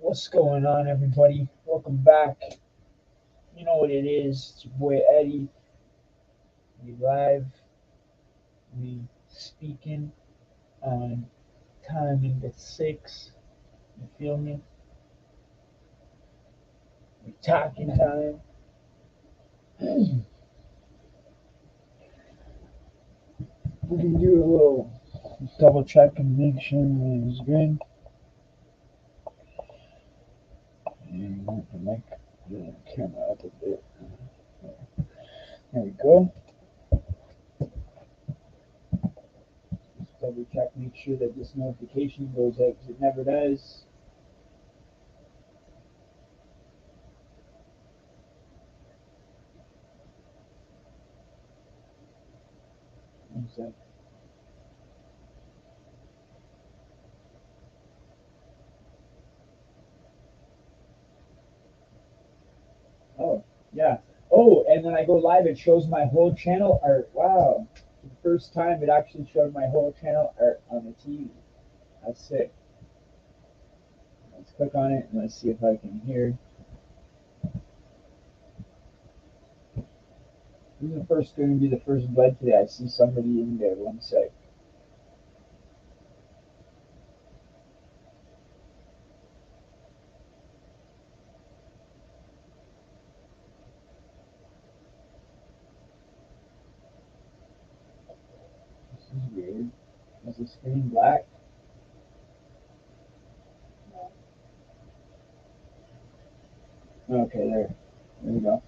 What's going on, everybody? Welcome back. You know what it is. It's your boy Eddie. We live. We speaking on time into six. You feel me? We talking time. We can do a little double check and make sure everything's good. And move the mic, the camera up a bit. There we go. Just double check, make sure that this notification goes out because it never does. One sec. Oh, yeah. Oh, and when I go live, it shows my whole channel art. Wow. For the first time, it actually showed my whole channel art on the TV. That's sick. Let's click on it and let's see if I can hear. This is going to be the first blood today. I see somebody in there. One sec. This is weird. Is the screen black? Okay, there. There we go.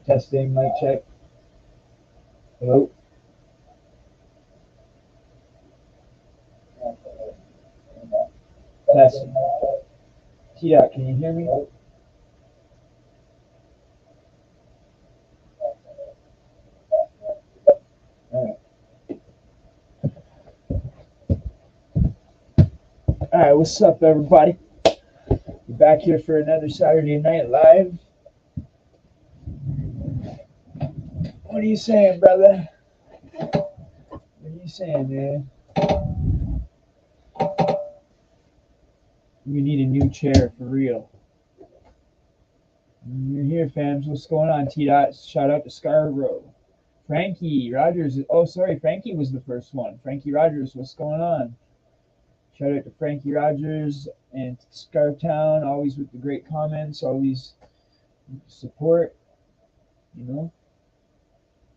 Testing, mic check. Hello? Testing. T-Dot, can you hear me? Alright. Alright, what's up, everybody? We're back here for another Saturday Night Live. What are you saying, brother? What are you saying, man? You need a new chair for real. You're here, fams. What's going on, T-Dot? Shout out to Scarborough. Frankie Rogers. Oh, sorry. Frankie was the first one. Frankie Rogers, what's going on? Shout out to Frankie Rogers and Scartown. Always with the great comments. Always support. You know?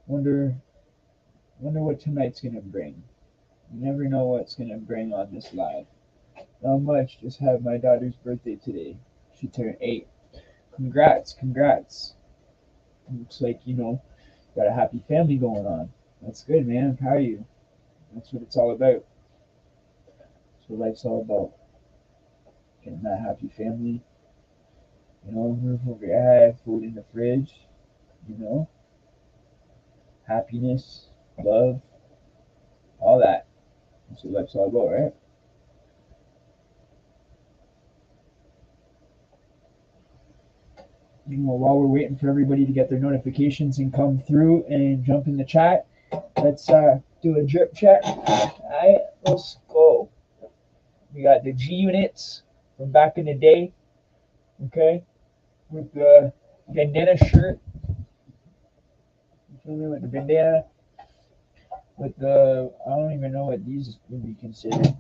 Wonder what tonight's going to bring. You never know what's going to bring on this live. Not much. Just had my daughter's birthday today. She turned 8. Congrats. Looks like, got a happy family going on. That's good, man. I'm proud of you. That's what it's all about. That's what life's all about. Getting that happy family. Roof over your head, food in the fridge. Happiness, love, all that. That's what life's all about, right? While we're waiting for everybody to get their notifications and come through and jump in the chat, let's do a drip check. All right, let's go. We got the G units from back in the day, okay, with the bandana shirt. You feel me? With the bandana, with the, I don't even know what these would be considered.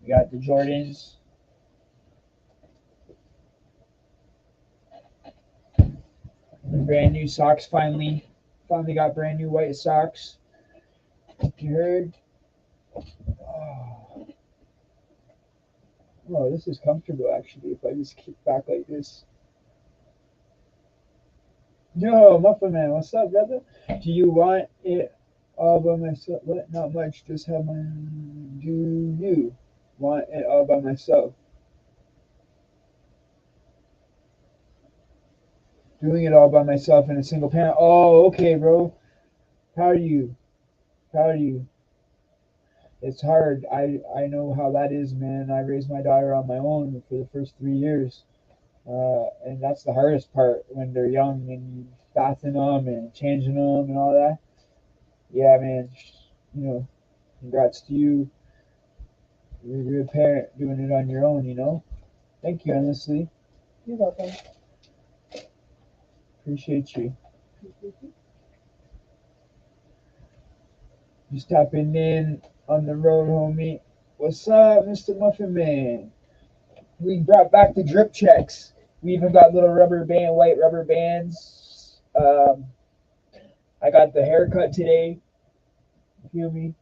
We got the Jordans. The brand new socks finally got brand new white socks. You heard? Oh, this is comfortable actually. If I just kick back like this. Yo, Muffin Man, what's up, brother? Do you want it all by myself? What? Not much. Just have my. Do you want it all by myself? Doing it all by myself in a single panel. Oh, okay, bro. Proud of you. Proud of you. It's hard. I know how that is, man. I raised my daughter on my own for the first 3 years. And that's the hardest part when they're young and you bathing them and changing them and all that. Yeah, man. Congrats to you. You're a good parent doing it on your own. Thank you, Endlessly. You're welcome. Appreciate you. Just tapping in on the road, homie. What's up, Mr. Muffin Man? We brought back the drip checks. We even got little white rubber bands. I got the haircut today. You feel me?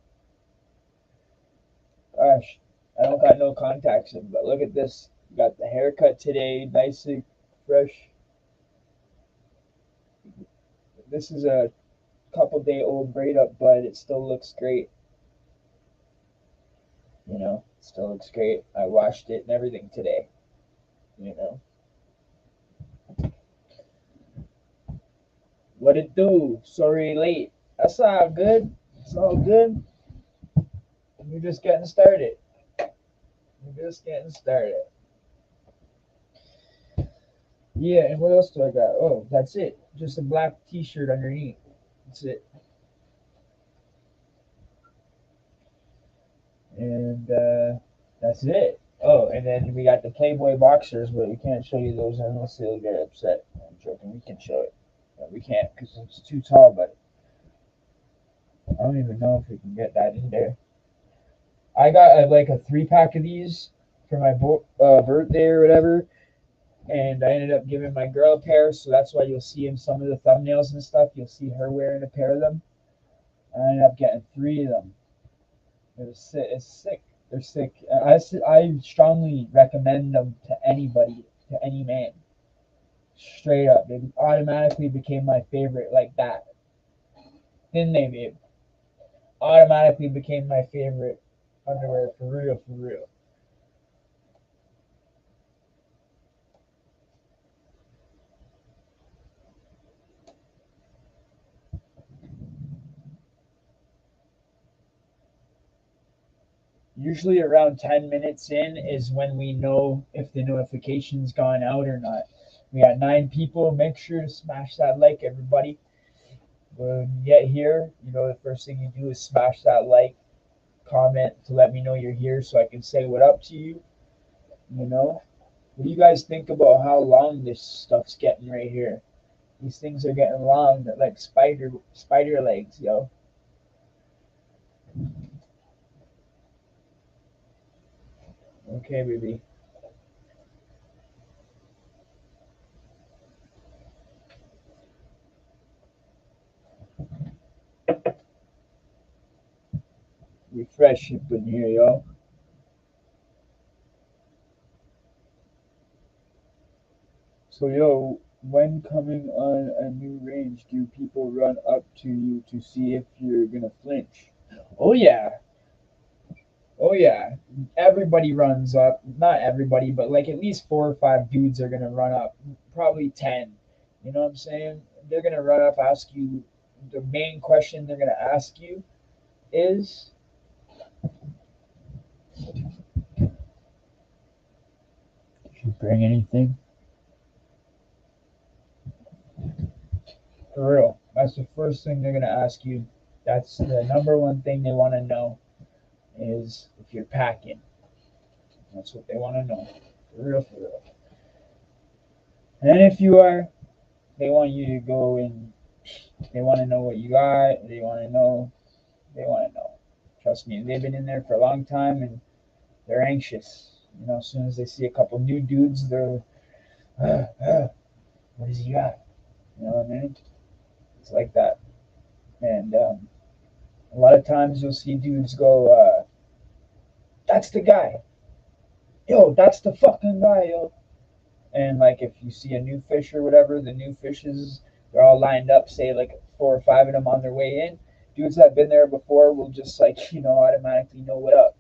Gosh, I don't got no contacts in, but look at this. Got the haircut today, nice and fresh. This is a couple-day old braid up, but it still looks great. Still looks great. I washed it and everything today. You know, what it do? Sorry, late. That's all good. It's all good. We're just getting started. We're just getting started. Yeah, and what else do I got? Oh, that's it. Just a black T-shirt underneath. That's it. And that's it. Oh, and then we got the Playboy boxers, but we can't show you those unless they'll get upset. I'm joking. We can show it, but we can't because it's too tall. But I don't even know if we can get that in there. I got like a 3 pack of these for my birthday or whatever, and I ended up giving my girl a pair, so that's why you'll see in some of the thumbnails and stuff. You'll see her wearing a pair of them. I ended up getting 3 of them. It's sick. They're sick. I strongly recommend them to anybody, to any man. Straight up, they automatically became my favorite like that. Didn't they, babe? Automatically became my favorite underwear for real, for real. Usually around 10 minutes in is when we know if the notification's gone out or not. We got 9 people. Make sure to smash that like, everybody. When you get here, the first thing you do is smash that like, comment to let me know you're here so I can say what up to you. You know, what do you guys think about how long this stuff's getting right here? These things are getting long, they're like spider legs, yo. Okay, baby. Refresh up in here, yo. So, yo, when coming on a new range, do people run up to you to see if you're gonna flinch? Oh yeah, oh yeah. Everybody runs up. Not everybody, but like at least 4 or 5 dudes are gonna run up. Probably 10. You know what I'm saying? They're gonna run up, ask you. The main question they're gonna ask you is, "Did you bring anything?" For real. That's the first thing they're gonna ask you. That's the number one thing they want to know is if you're packing. That's what they want to know. For real, for real. And if you are, they want you to go and they want to know what you got. They want to know. They want to know. Trust me, they've been in there for a long time and they're anxious. As soon as they see a couple new dudes, they're, what does he got? You know what I mean? It's like that. And a lot of times you'll see dudes go, that's the guy. Yo, that's the fucking guy, yo. And like if you see a new fish or whatever, the new fishes they're all lined up, say like 4 or 5 of them on their way in. Dudes that have been there before will just like automatically know what up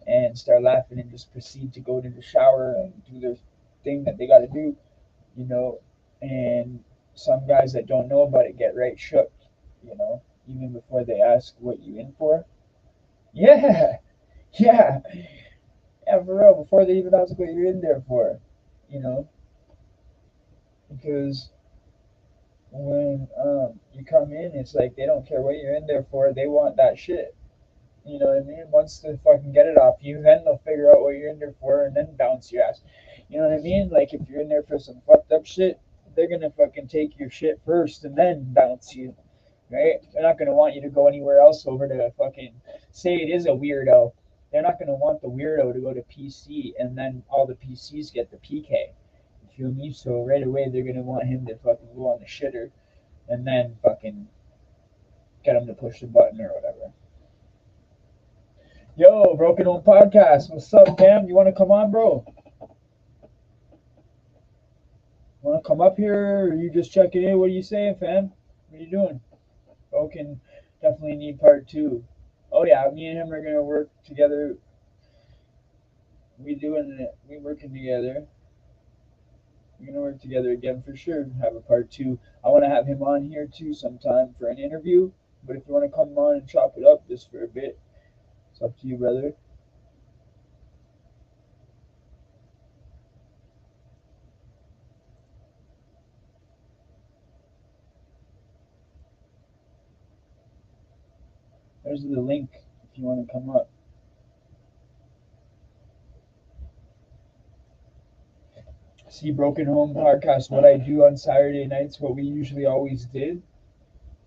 and start laughing and just proceed to go to the shower and do their thing that they got to do, you know. And some guys that don't know about it get right shook, even before they ask what you in for. Yeah, yeah, yeah, for real. Before they even ask what you're in there for, you know, because when you come in, it's like they don't care what you're in there for. They want that shit. You know what I mean? Once they fucking get it off you, then they'll figure out what you're in there for and then bounce your ass. You know what I mean? Like if you're in there for some fucked up shit, they're gonna fucking take your shit first and then bounce you, right? They're not gonna want you to go anywhere else over to fucking say it is a weirdo. They're not gonna want the weirdo to go to PC and then all the PCs get the PK. You feel me? So right away they're gonna want him to fucking go on the shitter and then fucking get him to push the button or whatever. Yo, Broken Home Podcast. What's up, Cam? You want to come on, bro? Want to come up here, or you just checking in? What are you saying, fam? What are you doing? Broken definitely need part two. Oh yeah, me and him are gonna work together. We doing it. We working together. We're gonna work together again for sure. Have a part two. I want to have him on here too sometime for an interview. But if you want to come on and chop it up just for a bit, it's up to you, brother. There's the link if you want to come up. See, Broken Home Podcast, what I do on Saturday nights, what we usually always did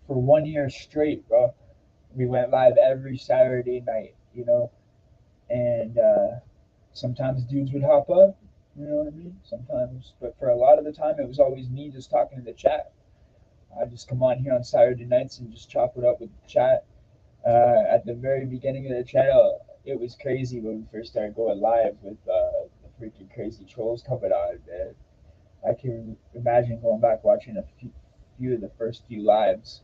for 1 year straight, bro. We went live every Saturday night, and sometimes dudes would hop up, you know what I mean? Sometimes, but for a lot of the time, it was always me just talking to the chat. I just come on here on Saturday nights and just chop it up with the chat. At the very beginning of the channel, it was crazy when we first started going live with the freaking crazy trolls coming on, man. I can imagine going back watching a few of the first few lives.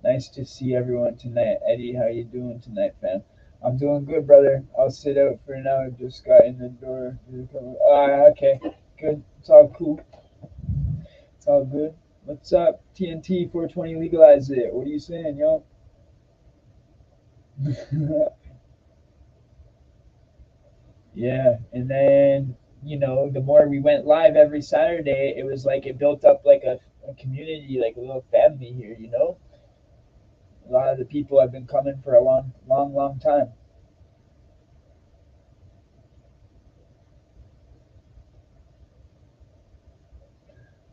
Nice to see everyone tonight. Eddie, how you doing tonight, fam? I'm doing good, brother. I'll sit out for now. I just got in the door. Okay. Good. It's all cool. It's all good. What's up? TNT 420 legalize it. What are you saying, yo? Yeah. And then, the more we went live every Saturday, it was like it built up like a community, like a little family here. A lot of the people have been coming for a long, long, long time.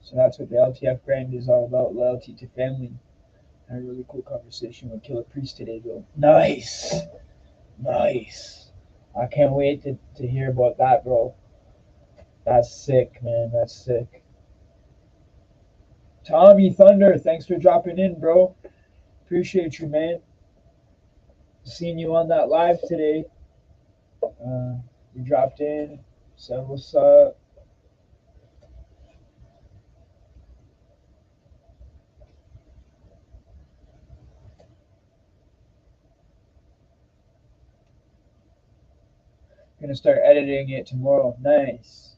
So that's what the LTF brand is all about, loyalty to family. I had a really cool conversation with Killer Priest today, though. Nice. Nice. I can't wait to hear about that, bro. That's sick, man. That's sick. Tommy Thunder, thanks for dropping in, bro. Appreciate you, man. Seeing you on that live today. You dropped in, said what's up. Gonna start editing it tomorrow. Nice.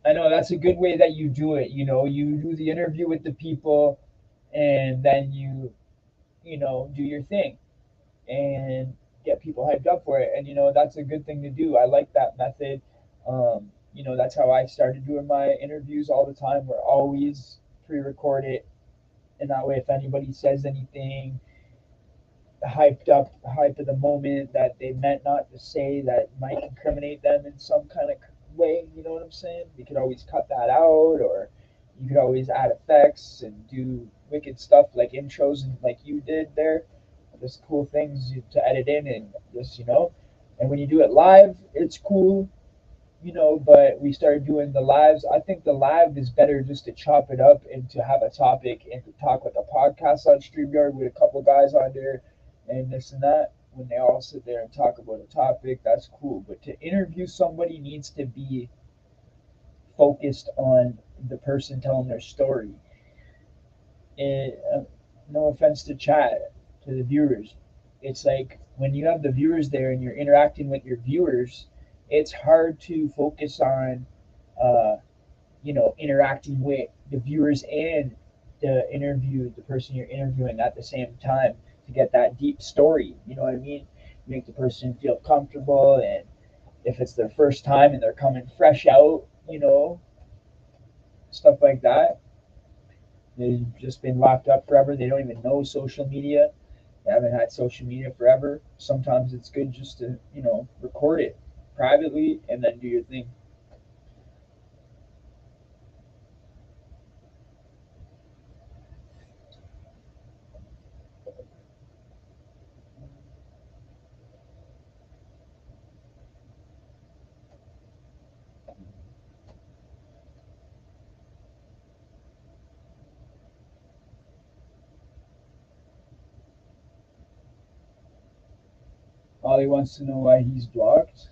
I know that's a good way that you do it. You do the interview with the people, and then you do your thing and get people hyped up for it. And that's a good thing to do. I like that method. That's how I started doing my interviews all the time. We're always pre-record it, and that way, if anybody says anything hype of the moment that they meant not to say that might incriminate them in some kind of way, you know what I'm saying? We could always cut that out, or you could always add effects and do wicked stuff like intros and like you did there. Just cool things to edit in and just. And when you do it live, it's cool. But we started doing the lives. I think the live is better just to chop it up and to have a topic and to talk like a podcast on StreamYard with a couple guys on there and this and that. When they all sit there and talk about a topic, that's cool. But to interview somebody needs to be focused on the person telling their story. And no offense to chat, to the viewers. It's like when you have the viewers there and you're interacting with your viewers, it's hard to focus on uh, interacting with the viewers and the person you're interviewing at the same time to get that deep story. You know what I mean? Make the person feel comfortable, and if it's their first time and they're coming fresh out, stuff like that. They've just been locked up forever. They don't even know social media. They haven't had social media forever. Sometimes it's good just to record it privately and then do your thing. Ollie wants to know why he's blocked.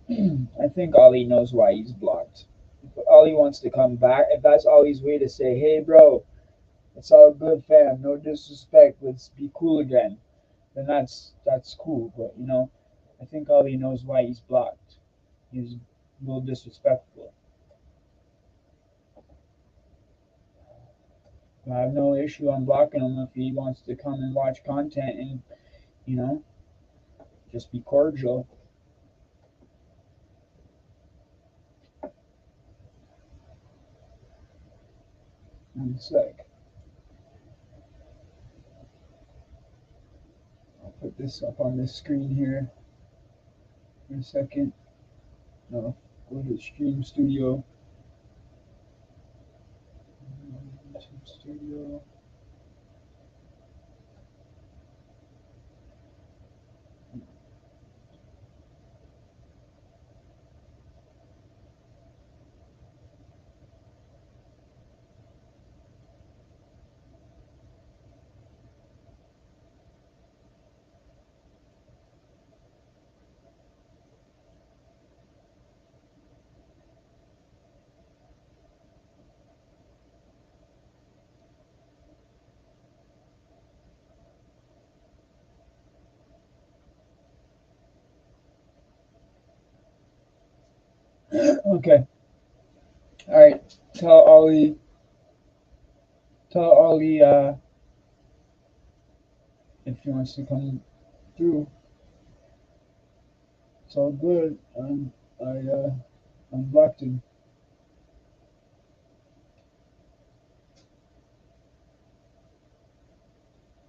I think Ollie knows why he's blocked. If Ollie wants to come back, if that's Ollie's way to say, hey, bro, it's all good, fam, no disrespect, let's be cool again, then that's cool. But, I think Ollie knows why he's blocked. He's a little disrespectful. I have no issue on blocking him if he wants to come and watch content and, you know, just be cordial. One sec. I'll put this up on this screen here for a second. No, go to Stream Studio. Studio. Okay. All right. Tell Ollie. Tell Ollie if he wants to come through. It's all good. I unblocked him.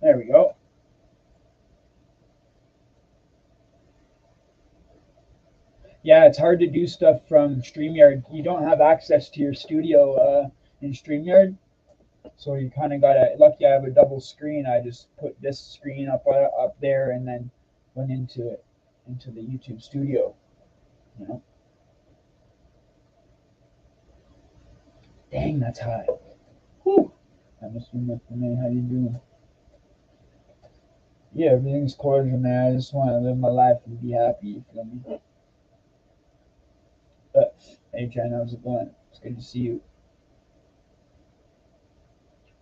There we go. Yeah, it's hard to do stuff from StreamYard. You don't have access to your studio in StreamYard, so you kind of gotta. Lucky I have a double screen. I just put this screen up there and then went into the YouTube studio. You know. Dang, that's hot. Whew. I must be man. How you doing? Yeah, everything's cordial, man. I just want to live my life and be happy. You feel me? But hey, Jen, how's it going? It's good to see you.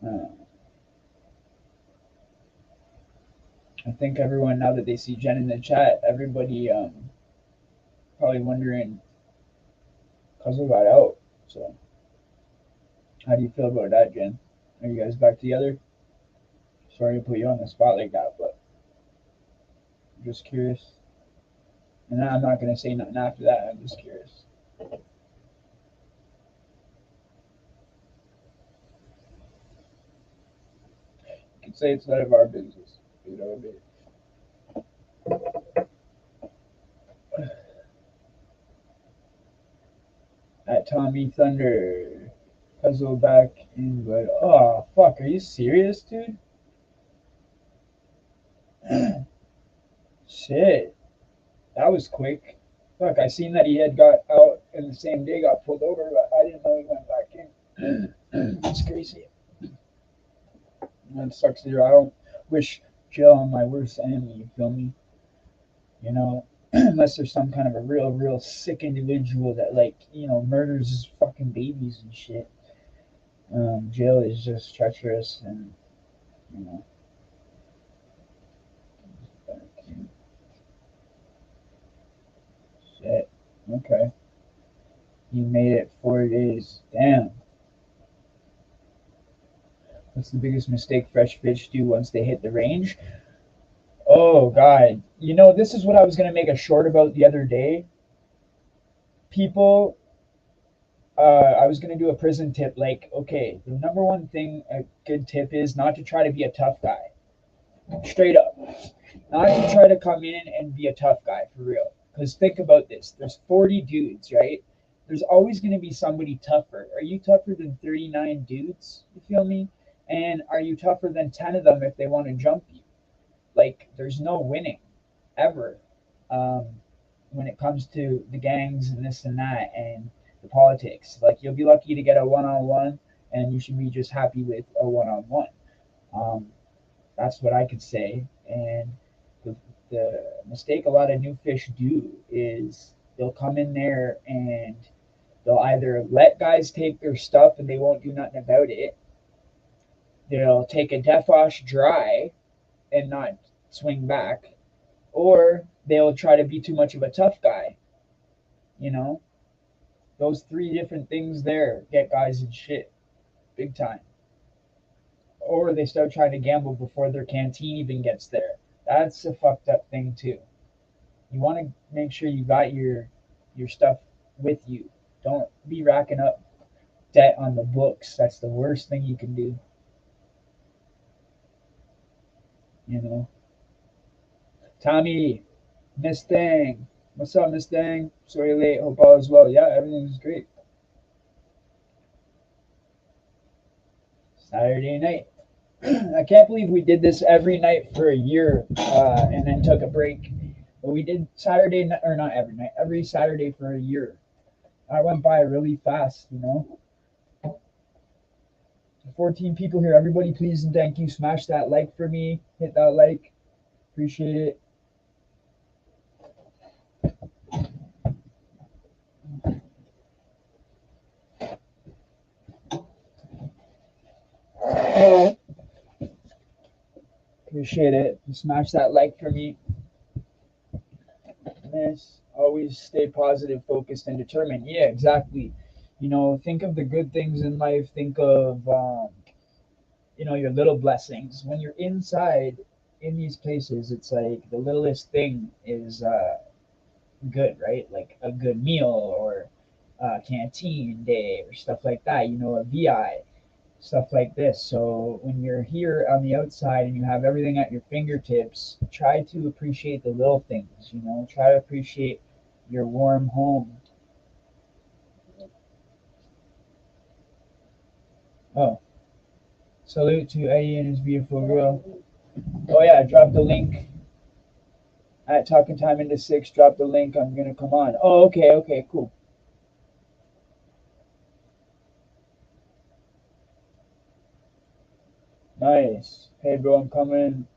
Uh, I think everyone, now that they see Jen in the chat, everybody probably wondering because we got out. So, how do you feel about that, Jen? Are you guys back together? Sorry to put you on the spot like that, but I'm just curious. And I'm not going to say nothing after that. I'm just curious. You can say it's none of our business. You know what I mean? At Tommy Thunder. Puzzle back in, but oh fuck, are you serious, dude? Shit, that was quick. Fuck, I seen that he had got out in the same day, got pulled over, but I didn't know he went back in. It's crazy. That sucks to hear. I don't wish jail on my worst enemy. You feel me? You know, unless there's some kind of a real sick individual that murders his fucking babies and shit. Jail is just treacherous, and you know. Shit. Okay. You made it 4 days. Damn. What's the biggest mistake fresh fish do once they hit the range? Oh God. This is what I was gonna make a short about the other day. People I was gonna do a prison tip, like, okay, the number one thing a good tip is not to try to be a tough guy. Straight up. Not to try to come in and be a tough guy for real. Because think about this. There's 40 dudes, right? There's always going to be somebody tougher. Are you tougher than 39 dudes? You feel me? And are you tougher than 10 of them if they want to jump you? Like, there's no winning ever um, when it comes to the gangs and this and that and the politics. Like, you'll be lucky to get a one on one, and you should be just happy with a one on one. That's what I could say. And the mistake a lot of new fish do is they'll come in there and they'll either let guys take their stuff and they won't do nothing about it. They'll take a death wash dry and not swing back, or they'll try to be too much of a tough guy. You know, those three different things there get guys in shit big time. Or they start trying to gamble before their canteen even gets there. That's a fucked up thing too. You want to make sure you got your stuff with you. Don't be racking up debt on the books. That's the worst thing you can do. You know. Tommy, Miss Thang. What's up, Miss Thang? Sorry late. Hope all is well. Yeah, everything's great. Saturday night. I can't believe we did this every night for a year and then took a break. But we did Saturday night, or not every night, every Saturday for a year. I went by really fast, you know. 14 people here. Everybody, please and thank you. Smash that like for me. Hit that like. Appreciate it. Appreciate it. Smash that like for me. Miss, always stay positive, focused, and determined. Yeah, exactly. You know, think of the good things in life. Think of, your little blessings. When you're inside in these places, it's like the littlest thing is good, right? Like a good meal or a canteen day or stuff like that. You know, a VI, stuff like this. So when you're here on the outside and you have everything at your fingertips, try to appreciate the little things. You know, try to appreciate your warm home. Oh, salute to Eddie and his beautiful girl. Oh yeah, drop the link at Talking Time into 6. Drop the link. I'm gonna come on. Oh, okay, cool. Nice. Hey, bro, I'm coming.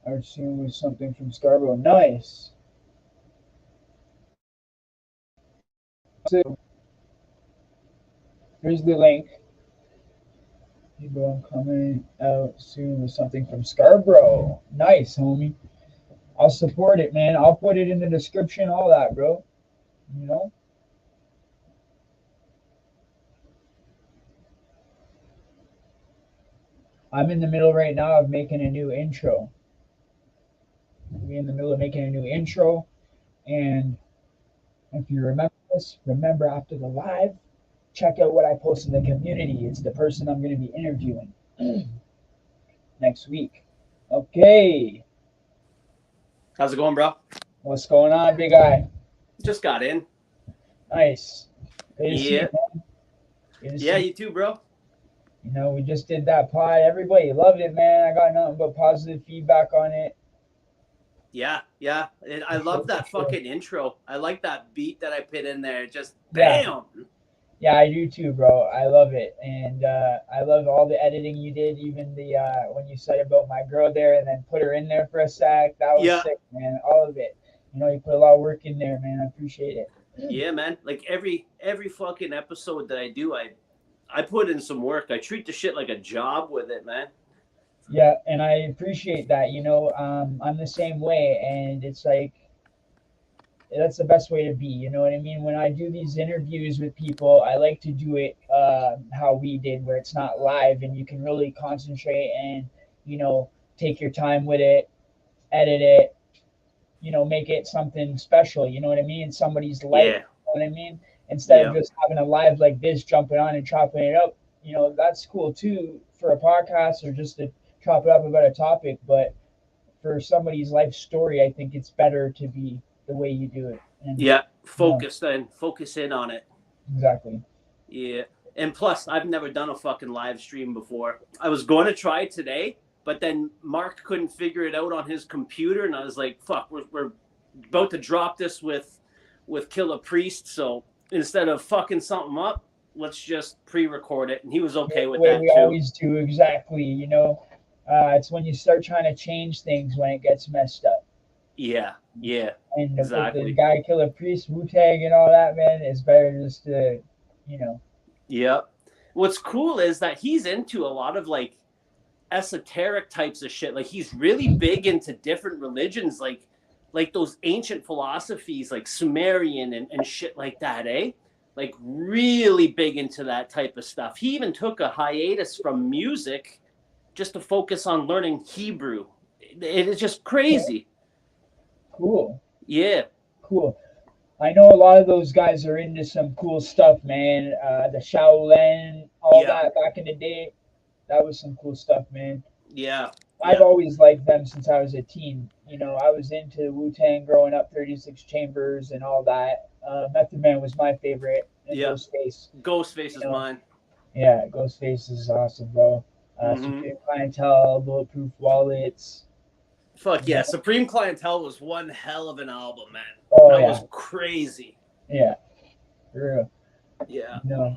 I assume with something from Scarborough. Nice. So, here's the link. Hey, bro, I'm coming out soon with something from Scarborough. Nice, homie. I'll support it, man. I'll put it in the description, all that, bro. You know? I'm in the middle right now of making a new intro. We're in the middle of making a new intro. And if you remember this, remember after the live, check out what I post in the community. It's the person I'm going to be interviewing next week. Okay. How's it going, bro? What's going on, big guy? Just got in. Nice. Good to see Yeah. you, man. Yeah, you too, bro. You know, we just did that pod. Everybody loved it, man. I got nothing but positive feedback on it. Yeah. And I love that fucking intro. I like that beat that I put in there. Just bam. Yeah, I do too, bro. I love it, and I love all the editing you did. Even the when you said about my girl there, and then put her in there for a sec. That was sick, man. All of it. You know, you put a lot of work in there, man. I appreciate it. Yeah, man. Like every fucking episode that I do, I put in some work. I treat the shit like a job with it, man. Yeah, and I appreciate that. You know, I'm the same way, and it's like that's the best way to be. You know what I mean? When I do these interviews with people, I like to do it how we did, where it's not live and you can really concentrate and take your time with it, edit it, make it something special. You know what I mean? Somebody's life. Yeah. You know what I mean? Instead of just having a live like this, jumping on and chopping it up. That's cool too for a podcast or just to chop it up about a topic. But for somebody's life story, I think it's better to be the way you do it. And, focus in on it. Exactly. Yeah. And plus, I've never done a fucking live stream before. I was going to try it today, but then Mark couldn't figure it out on his computer, and I was like, fuck, we're about to drop this with Kill a Priest, so instead of fucking something up, let's just pre-record it. And he was okay with that, we always do, exactly. It's when you start trying to change things when it gets messed up. Yeah, yeah, And the exactly. guy Killer Priest, Wu-Tang and all that, man, it's better just to, you know. Yeah. What's cool is that he's into a lot of like esoteric types of shit. Like he's really big into different religions, like those ancient philosophies, like Sumerian and shit like that, eh? Like really big into that type of stuff. He even took a hiatus from music just to focus on learning Hebrew. It is just crazy. Cool. Yeah. Cool. I know a lot of those guys are into some cool stuff, man. The Shaolin, all Yeah. that back in the day, that was some cool stuff, man. Yeah. I've Yeah. always liked them since I was a teen. You know, I was into Wu Tang growing up, 36 Chambers and all that. Method Man was my favorite, and Yeah. Ghostface. Ghostface You is know, mine. yeah, Ghostface is awesome, bro. Mm-hmm. Supreme Clientele, Bulletproof Wallets. Fuck You yeah. know, Supreme Clientele was one hell of an album, man. oh That yeah, was crazy. yeah, for real. Yeah. You know,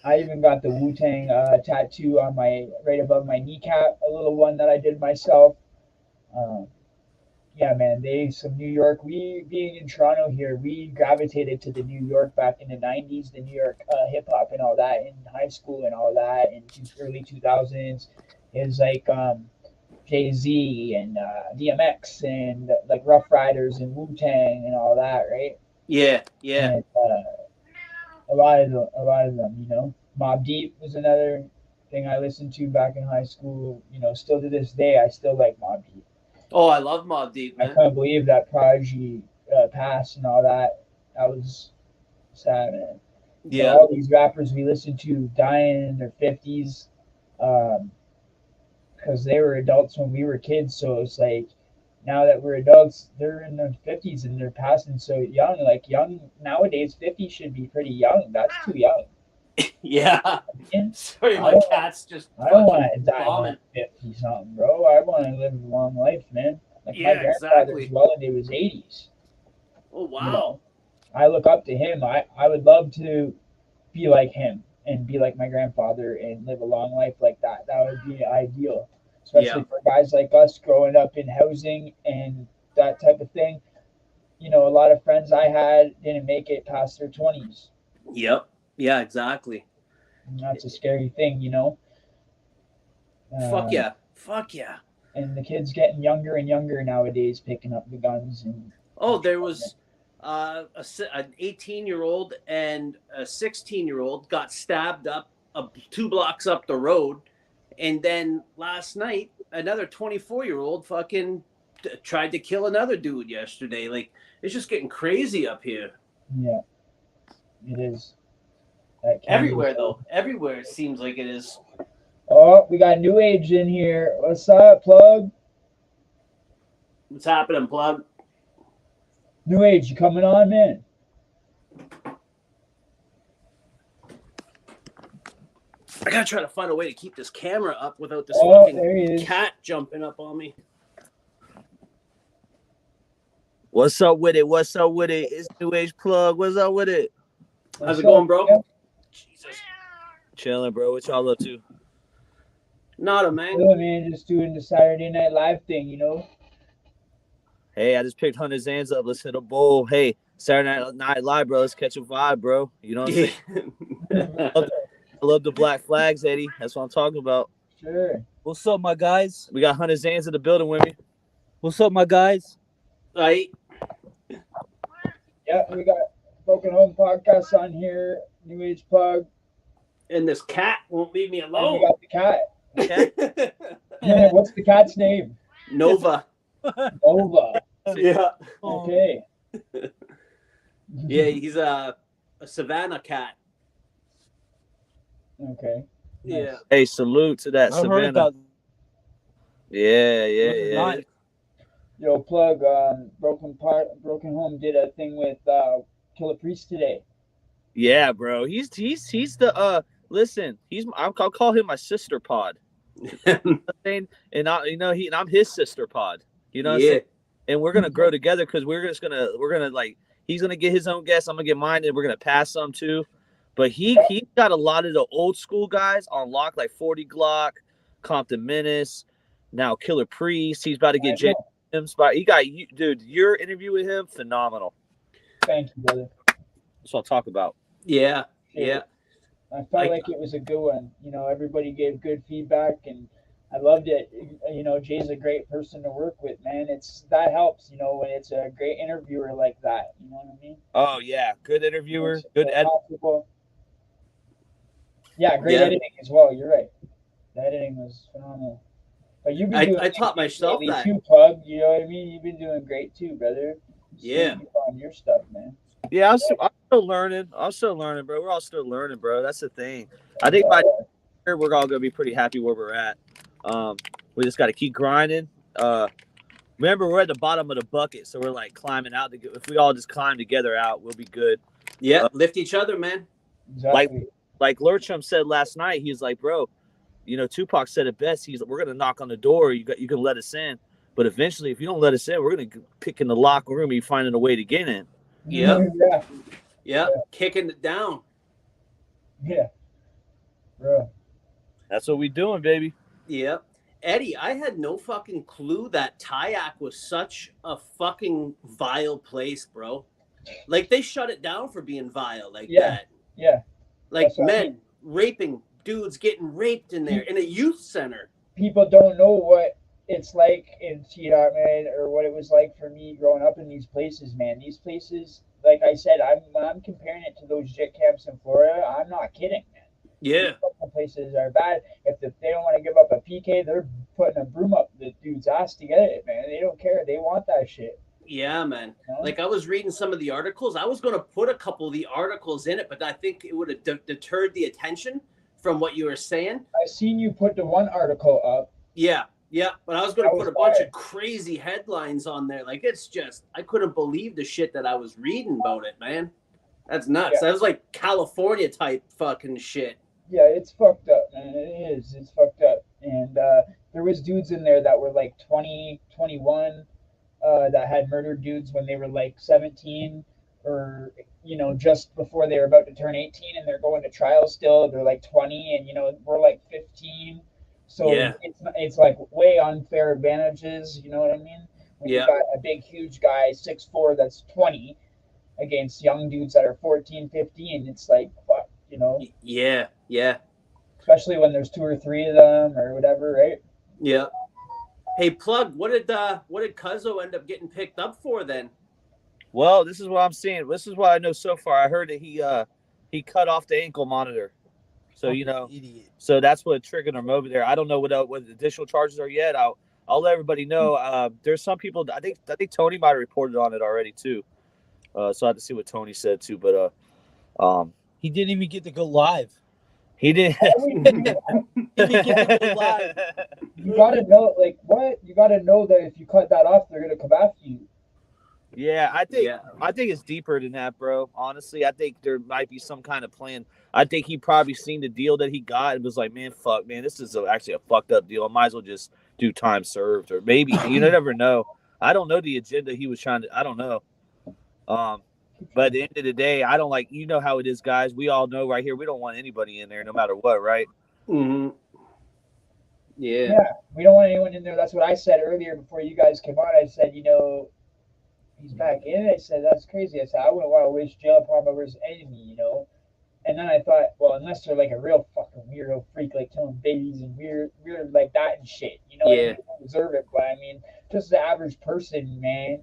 I even got the Wu Tang tattoo on my right above my kneecap, a little one that I did myself. Um, yeah, man, they some New York. We being in Toronto here, we gravitated to the New York back in the '90s, the New York hip hop and all that in high school and all that in early 2000s. It was like Jay Z and DMX and like Rough Riders and Wu Tang and all that, right? Yeah. Yeah. And a lot of them, you know. Mob Deep was another thing I listened to back in high school. You know, still to this day, I still like Mob Deep. Oh, I love Mobb Deep, I man. couldn't believe that Prodigy passed and all that. That was sad, man. You know, Yeah. all these rappers we listened to dying in their 50s um, because they were adults when we were kids. So it's like now that we're adults, they're in their 50s and they're passing so young. Like young nowadays, 50 should be pretty young. That's too young. Yeah. And Sorry, I my don't, cat's just I don't want fucking to die when I'm vomit. 50 something, bro. I want to live a long life, man. Like my Yeah, grandfather's exactly. well into his 80s. Oh, You wow. know, I look up to him. I would love to be like him and be like my grandfather and live a long life like that. That would be ideal, Yeah. especially for guys like us growing up in housing and that type of thing. You know, a lot of friends I had didn't make it past their 20s. Yep. Yeah, exactly. And that's a scary thing, you know. Fuck Um, yeah. Fuck yeah. and the kids getting younger and younger nowadays, picking up the guns Oh, and there trying to. was an 18-year-old and a 16-year-old got stabbed up 2 blocks up the road. And then last night, another 24-year-old fucking tried to kill another dude yesterday. Like, it's just getting crazy up here. Yeah, it is. That can be Everywhere, so. though. Everywhere it seems like it is. Oh, we got New Age in here. What's up, plug? What's happening, plug? New Age, you coming on, man? I gotta try to find a way to keep this camera up without this Oh, fucking there he is. cat jumping up on me. What's up with it? What's up with it? It's New Age Plug. What's up with it? How's What's it going, up, bro? man? Jesus. Chilling, bro. What y'all up to? Nada, man. Hello, man. Just doing the Saturday Night Live thing, you know. Hey, I just picked 100 Zans up. Listen to the bowl. Hey, Saturday Night Live, bro. Let's catch a vibe, bro. You know what I'm saying? I love the Black Flags, Eddie. That's what I'm talking about. Sure. What's up, my guys? We got 100 Zans in the building with me. What's up, my guys? Right? Yeah, we got Broken Home Podcast on here. New Age Plug. And this cat won't leave me And we alone. got the cat. What's the cat's name? Nova. Nova. Yeah. Okay. Yeah, he's a savannah cat. Okay. Yeah. Nice. Hey, salute to that I've heard Savannah. about Yeah. nice. Yo, Plug. Broken Home did a thing with Killer Priest today. Yeah, bro. He's the listen, I'll call him my sister pod. And I'm his sister pod. You know what I'm Yeah. saying? And we're gonna grow together because we're gonna like he's gonna get his own guests, I'm gonna get mine, and we're gonna pass some too. But he got a lot of the old school guys on lock, like 40 Glock, Compton Menace, now Killer Priest. He's about to get him spot. He got you, dude. Your interview with him, phenomenal. Thank you, brother. That's what I'll talk about. Yeah, yeah. I felt like it was a good one. You know, everybody gave good feedback, and I loved it. You know, Jay's a great person to work with, man. That helps. You know, when it's a great interviewer like that. You know what I mean? Oh yeah, good interviewer, It's good edit. possible. Yeah, great editing as well. You're right. The editing was phenomenal. But you've been doing. I taught myself that too, Plug. You know what I mean? You've been doing great too, brother. Yeah. On your stuff, man. Yeah, I'm still learning. I'm still learning, bro. We're all still learning, bro. That's the thing. I think by year we're all gonna be pretty happy where we're at. We just got to keep grinding. Remember, we're at the bottom of the bucket, so we're like climbing out. If we all just climb together out, we'll be good. Yeah, lift each other, man. Exactly. Like Lurchum said last night, he's like, bro, you know, Tupac said it best. We're gonna knock on the door. You can let us in, but eventually, if you don't let us in, we're gonna pick in the lock. We're gonna be finding a way to get in. Yeah. Kicking it down. Yeah. Bro. That's what we doing, baby. Yeah. Eddie, I had no fucking clue that Tyack was such a fucking vile place, bro. Like, they shut it down for being vile like that. Yeah. Like, men raping dudes, getting raped in there in a youth center. People don't know what it's like in T-Dot, man, or what it was like for me growing up in these places, man. These places, like I said, when I'm comparing it to those JIT camps in Florida, I'm not kidding, man. Yeah. These places are bad. If they don't want to give up a PK, they're putting a broom up the dude's ass to get it, man. They don't care. They want that shit. Yeah, man. Like, I was reading some of the articles. I was going to put a couple of the articles in it, but I think it would have deterred the attention from what you were saying. I seen you put the one article up. Yeah. But I was going to put a bunch of crazy headlines on there. Like, it's just, I couldn't believe the shit that I was reading about it, man. That's nuts. That was like California type fucking shit. Yeah, it's fucked up, man. It is. It's fucked up. And there was dudes in there that were like 20, 21, that had murdered dudes when they were like 17 or, you know, just before they were about to turn 18, and they're going to trial still. They're like 20, and, you know, we're like 15. So it's like way unfair advantages, you know what I mean? When you got a big, huge guy, 6'4", that's 20, against young dudes that are 14, 15, it's like, fuck, you know? Yeah. Especially when there's 2 or 3 of them or whatever, right? Yeah. Hey, Plug, what did Cuzzo end up getting picked up for then? Well, this is what I'm seeing. This is what I know so far. I heard that he cut off the ankle monitor. So, you know, so that's what triggered him over there. I don't know what the additional charges are yet. I'll let everybody know. There's some people. I think Tony might have reported on it already too. So I have to see what Tony said too. But he didn't even get to go live. He did. He didn't get to go live. You gotta know, like, what? You gotta know that if you cut that off, they're gonna come after you. Yeah, I think it's deeper than that, bro. Honestly, I think there might be some kind of plan. I think he probably seen the deal that he got and was like, man, fuck, man, this is actually a fucked up deal. I might as well just do time served, or maybe you never know. I don't know the agenda he was trying to. I don't know. But at the end of the day, I don't like. You know how it is, guys. We all know right here. We don't want anybody in there, no matter what, right? Mm-hmm. Yeah, we don't want anyone in there. That's what I said earlier before you guys came on. I said, you know, he's back in. I said, that's crazy. I said, I wouldn't want to wish jail upon my worst enemy, you know. And then I thought, well, unless they're like a real fucking weirdo freak, like killing babies and weird like that and shit, you know. Yeah. I mean, they don't deserve it, but I mean, just the average person, man,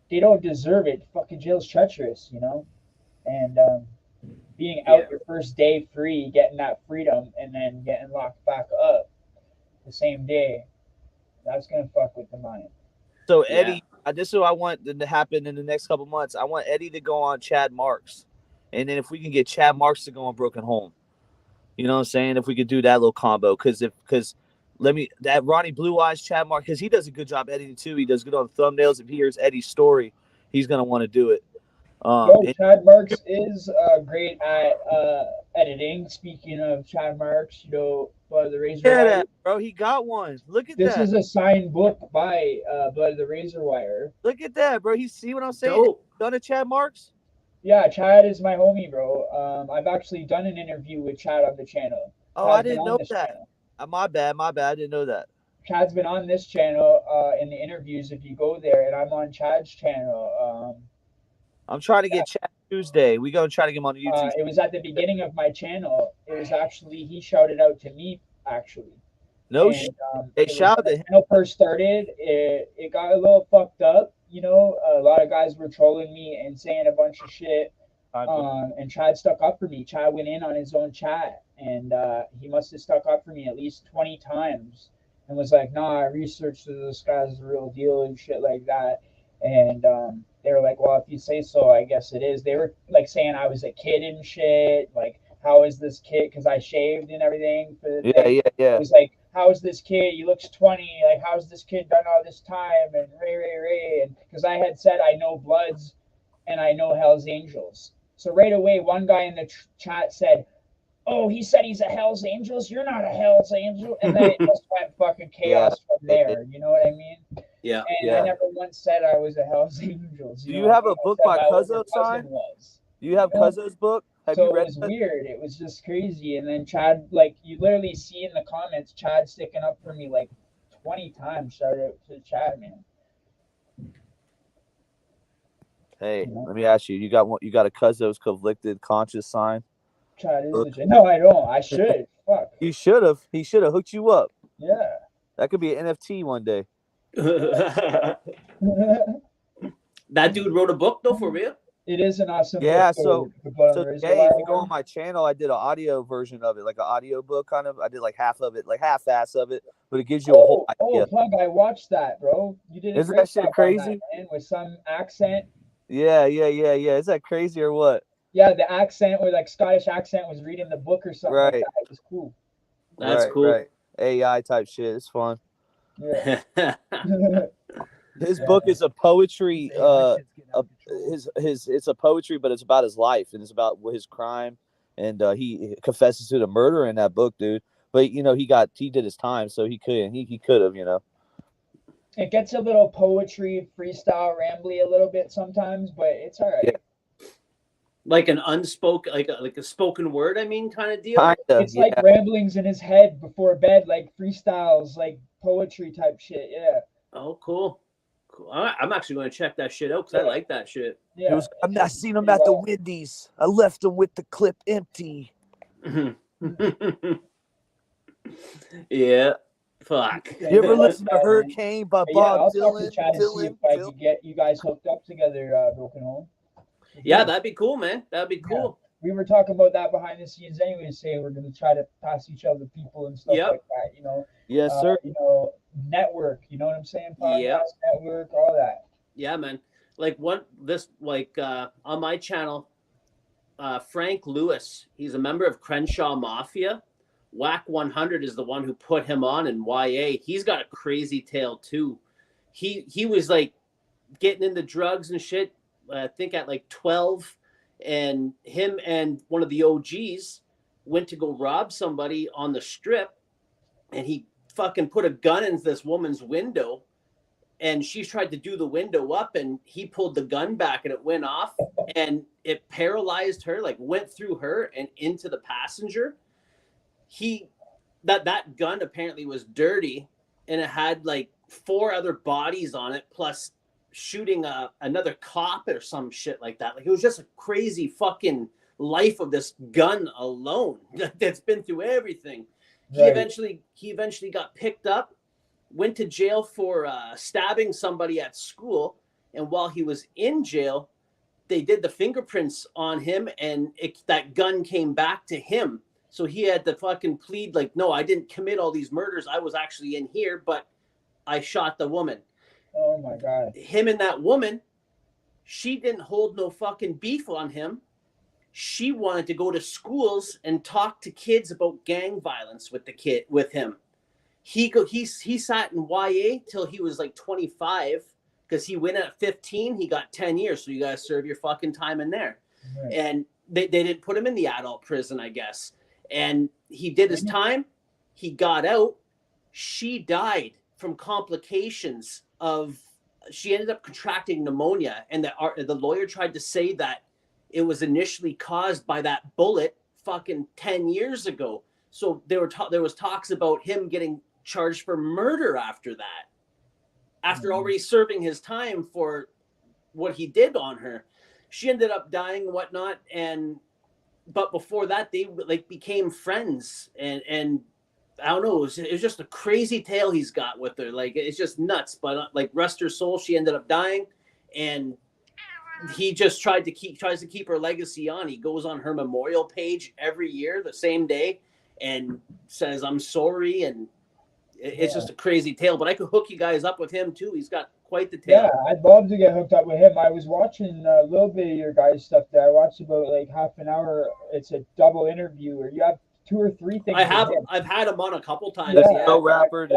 they don't deserve it. Fucking jail's treacherous, you know. And being out your first day free, getting that freedom, and then getting locked back up the same day, that's gonna fuck with the mind. So Eddie, this is what I want to happen in the next couple months. I want Eddie to go on Chad Marks, and then if we can get Chad Marks to go on Broken Home, you know what I'm saying? If we could do that little combo, because that Ronnie Blue Eyes Chad Marks, because he does a good job editing too. He does good on thumbnails. If he hears Eddie's story, he's gonna want to do it. Chad Marks is great at editing. Speaking of Chad Marks, you know, Blood of the Razor Wire. Bro, he got one. Look at this. This is a signed book by Blood of the Razor Wire. Look at that, bro. You see what I'm saying? Dope. Done a Chad Marks? Yeah, Chad is my homie, bro. I've actually done an interview with Chad on the channel. Oh, I didn't know that. My bad. I didn't know that. Chad's been on this channel in the interviews. If you go there, and I'm on Chad's channel. I'm trying to get Chad Tuesday. We gonna try to get him on the YouTube. It was at the beginning of my channel. It was actually he shouted out to me actually. No And, shit. Hey, shout out to him. when I first started, it got a little fucked up. You know, a lot of guys were trolling me and saying a bunch of shit. And Chad stuck up for me. Chad went in on his own chat, and he must have stuck up for me at least 20 times, and was like, "Nah, I researched this guy's the real deal and shit like that." And they were like, "Well, if you say so, I guess it is." They were like saying I was a kid and shit. Like, how is this kid? Because I shaved and everything for the thing. Yeah. It was like, how is this kid? He looks 20. Like, how's this kid done all this time? And Ray. And because I had said I know Bloods and I know Hell's Angels. So right away, one guy in the chat said, "Oh, he said he's a Hell's Angels. You're not a Hell's Angel." And then it just went fucking chaos from there. You know what I mean? Yeah. And I never once said I was a Hell's Angels. Do you have a book by Cuzzo signed? Do you have Cuzzo's book? Have So you read it was weird. It was just crazy. And then Chad, like, you literally see in the comments, Chad sticking up for me like 20 times. Shout out to Chad, man. Hey, let me ask you. You got a Cuzzo's Conflicted Conscious sign? Chad is legit. No, I don't. I should. Fuck. You should have. He should have hooked you up. Yeah. That could be an NFT one day. That dude wrote a book though, for real. It is an awesome Yeah, book. so today, if you go on my channel, I did an audio version of it, like an audio book kind of. I did like half of it, like half-ass of it, but it gives you a whole idea. Plug, I watched that, bro. You did a Isn't great that shit job on crazy? that, man, with some accent. Yeah. Is that crazy or what? Yeah, the accent or like Scottish accent was reading the book or something like that. It was cool. That's cool. Right. AI type shit. It's fun. Yeah. His book is a poetry. It's a poetry, but it's about his life and it's about his crime, and he confesses to the murder in that book, dude. But you know, he did his time, so he could have, you know. It gets a little poetry, freestyle, rambly a little bit sometimes, but it's all right. Yeah. Like an unspoken, like a spoken word, I mean, kind of deal. Kinda, it's like ramblings in his head before bed, like freestyles, like poetry type shit. Yeah. Oh, cool. I'm actually going to check that shit out because I like that shit. Yeah. I seen him at the Wendy's. I left him with the clip empty. Yeah. Fuck. You ever listen to Hurricane by Bob Dylan? If I could get you guys hooked up together, Broken Home. Yeah, that'd be cool, man. That'd be cool. We were talking about that behind the scenes anyway, saying we're going to try to pass each other people and stuff like that, you know. Yes, sir. You know, network, you know what I'm saying? Podcast network, all that. Yeah, man. Like on my channel, Frank Lewis, he's a member of Crenshaw Mafia. Whack 100 is the one who put him on in YA. He's got a crazy tale too. He was like getting into drugs and shit, I think at like 12, and him and one of the OGs went to go rob somebody on the strip, and he fucking put a gun into this woman's window, and she tried to do the window up, and he pulled the gun back and it went off, and it paralyzed her, like went through her and into the passenger. That gun apparently was dirty, and it had like 4 other bodies on it, plus shooting another cop or some shit like that. Like, it was just a crazy fucking life of this gun alone that's been through everything. Right. He eventually got picked up, went to jail for stabbing somebody at school, and while he was in jail, they did the fingerprints on him, and that gun came back to him. So he had to fucking plead like, no, I didn't commit all these murders. I was actually in here, but I shot the woman. Oh my God. Him and that woman, she didn't hold no fucking beef on him. She wanted to go to schools and talk to kids about gang violence with him. He sat in YA till he was like 25, because he went at 15, he got 10 years. So you got to serve your fucking time in there. Right. And they didn't put him in the adult prison, I guess. And he did his time. He got out. She died from complications she ended up contracting pneumonia. And the lawyer tried to say that it was initially caused by that bullet fucking 10 years ago. So there was talks about him getting charged for murder after that. After already serving his time for what he did on her. She ended up dying and whatnot. But before that, they like became friends. And I don't know, it was just a crazy tale he's got with her. Like, it's just nuts. But like, rest her soul, she ended up dying. And he just tries to keep her legacy on. He goes on her memorial page every year, the same day, and says, "I'm sorry." And it's just a crazy tale. But I could hook you guys up with him too. He's got quite the tale. Yeah, I'd love to get hooked up with him. I was watching a little bit of your guys' stuff there. I watched about like half an hour. It's a double interview where you have 2 or 3 things. I've had him on a couple times. The Yeah. drill rapper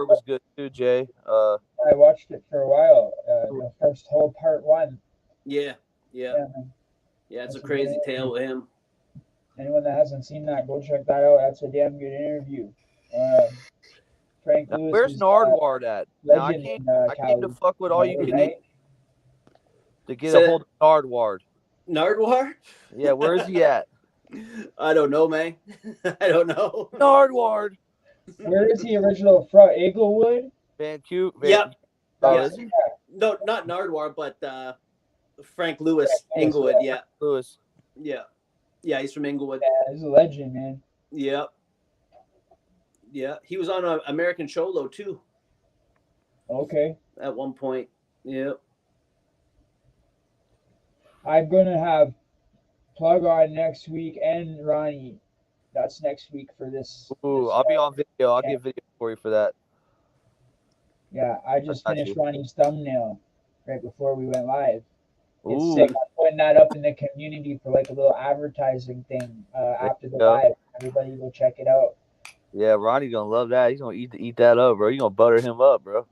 was good too, Jay. I watched it for a while. The first whole part 1. Yeah, it's a crazy tale with him. Anyone that hasn't seen that, go check that out. That's a damn good interview. Frank Lewis. Where's Nardward at? Now, I came to fuck with all you can eat to get a hold of Nardward. Nardward? Yeah, where is he at? I don't know, man. I don't know. Nardward. Where is he original from? Englewood? Vancouver. Yep. Is he? No, not Nardwar, but Frank Lewis, Inglewood. Yeah. Lewis. Yeah, he's from Inglewood. Yeah, he's a legend, man. Yep. Yeah, he was on American Cholo too. Okay. At one point. Yep. I'm gonna have Plug on next week and Ronnie. That's next week for this. Ooh, I'll be on video. I'll get video for you for that. Yeah, I just finished Ronnie's thumbnail right before we went live. It's Ooh. sick. I'm putting that up in the community for like a little advertising thing after the live. Everybody go check it out. Yeah, Ronnie's gonna love that. He's gonna eat that up, bro. You're gonna butter him up, bro.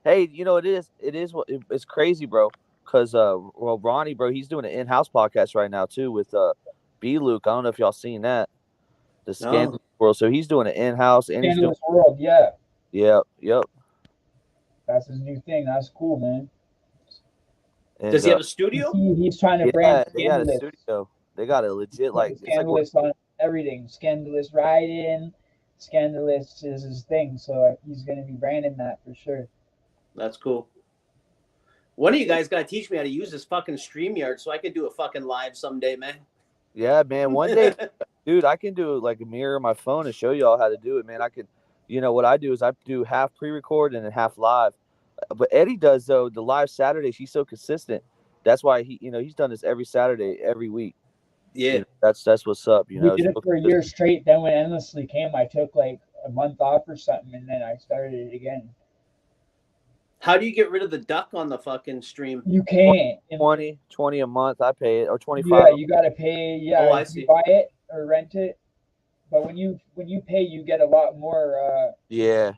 Hey, it's crazy, bro. Because Ronnie, bro, he's doing an in-house podcast right now too with B Luke. I don't know if y'all seen that. The Scandalous World. So he's doing an in-house and Scandalous World, yeah. Yep. That's his new thing. That's cool, man. And, does he have a studio? He's trying to brand they got a studio. They got a legit Scandalous on everything. Scandalous Ride-In. Scandalous is his thing. So he's going to be branding that for sure. That's cool. One of you guys got to teach me how to use this fucking StreamYard so I can do a fucking live someday, man. Yeah, man. One day, dude, I can do like a mirror on my phone and show y'all how to do it, man. I could, what I do is I do half pre-record and then half live. But Eddie does, though, the live Saturdays. He's so consistent. That's why he's done this every Saturday, every week. Yeah. That's what's up, We did it for a year straight. Then when Endlessly came, I took like a month off or something, and then I started it again. How do you get rid of the duck on the fucking stream? You can't. 20 a month. I pay it, or 25. Yeah, you gotta pay. Yeah, I see. You buy it or rent it. But when you pay, you get a lot more. Yeah.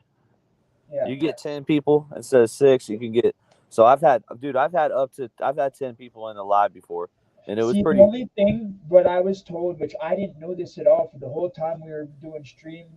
Yeah. You get 10 people instead of 6. You can get. So I've had 10 people in the live before, and it was pretty. The only thing, what I was told, which I didn't know this at all for the whole time we were doing stream,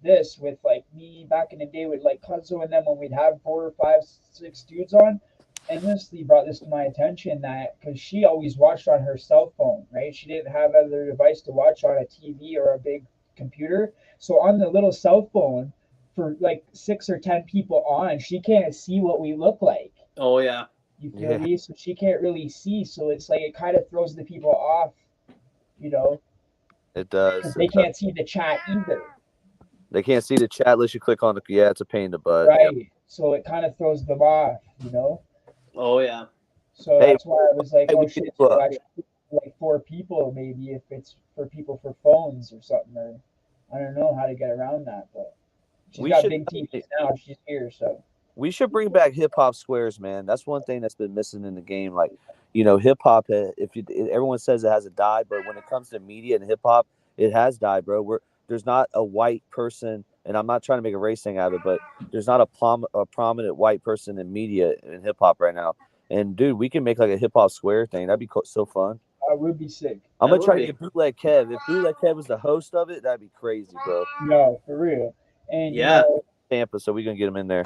this with like me back in the day with like Cuzzo and them when we'd have 4 or 5, 6 dudes on. Endlessly brought this to my attention that because she always watched on her cell phone, right? She didn't have other device to watch on a TV or a big computer. So on the little cell phone, for like 6 or 10 people on, she can't see what we look like. Oh yeah. You feel me? So she can't really see. So it's like it kind of throws the people off, It does. They can't see the chat either. They can't see the chat unless you click on the. Yeah, it's a pain in the butt. Right. Yep. So it kind of throws them off, Oh yeah. So that's why I was like, we shit, can, like 4 people maybe if it's for people for phones or something. Or I don't know how to get around that, but she's got big TVs now. She's here, so. We should bring back hip hop squares, man. That's one thing that's been missing in the game. Like, hip hop. Everyone says it hasn't died, but when it comes to media and hip hop, it has died, bro. There's not a white person, and I'm not trying to make a race thing out of it, but there's not a prominent white person in media in hip hop right now. And dude, we can make like a hip hop square thing. That'd be so fun. That would be sick. I'm gonna try to get Bootleg Kev. If Bootleg Kev was the host of it, that'd be crazy, bro. No, for real. And yeah, Tampa, so we're gonna get him in there.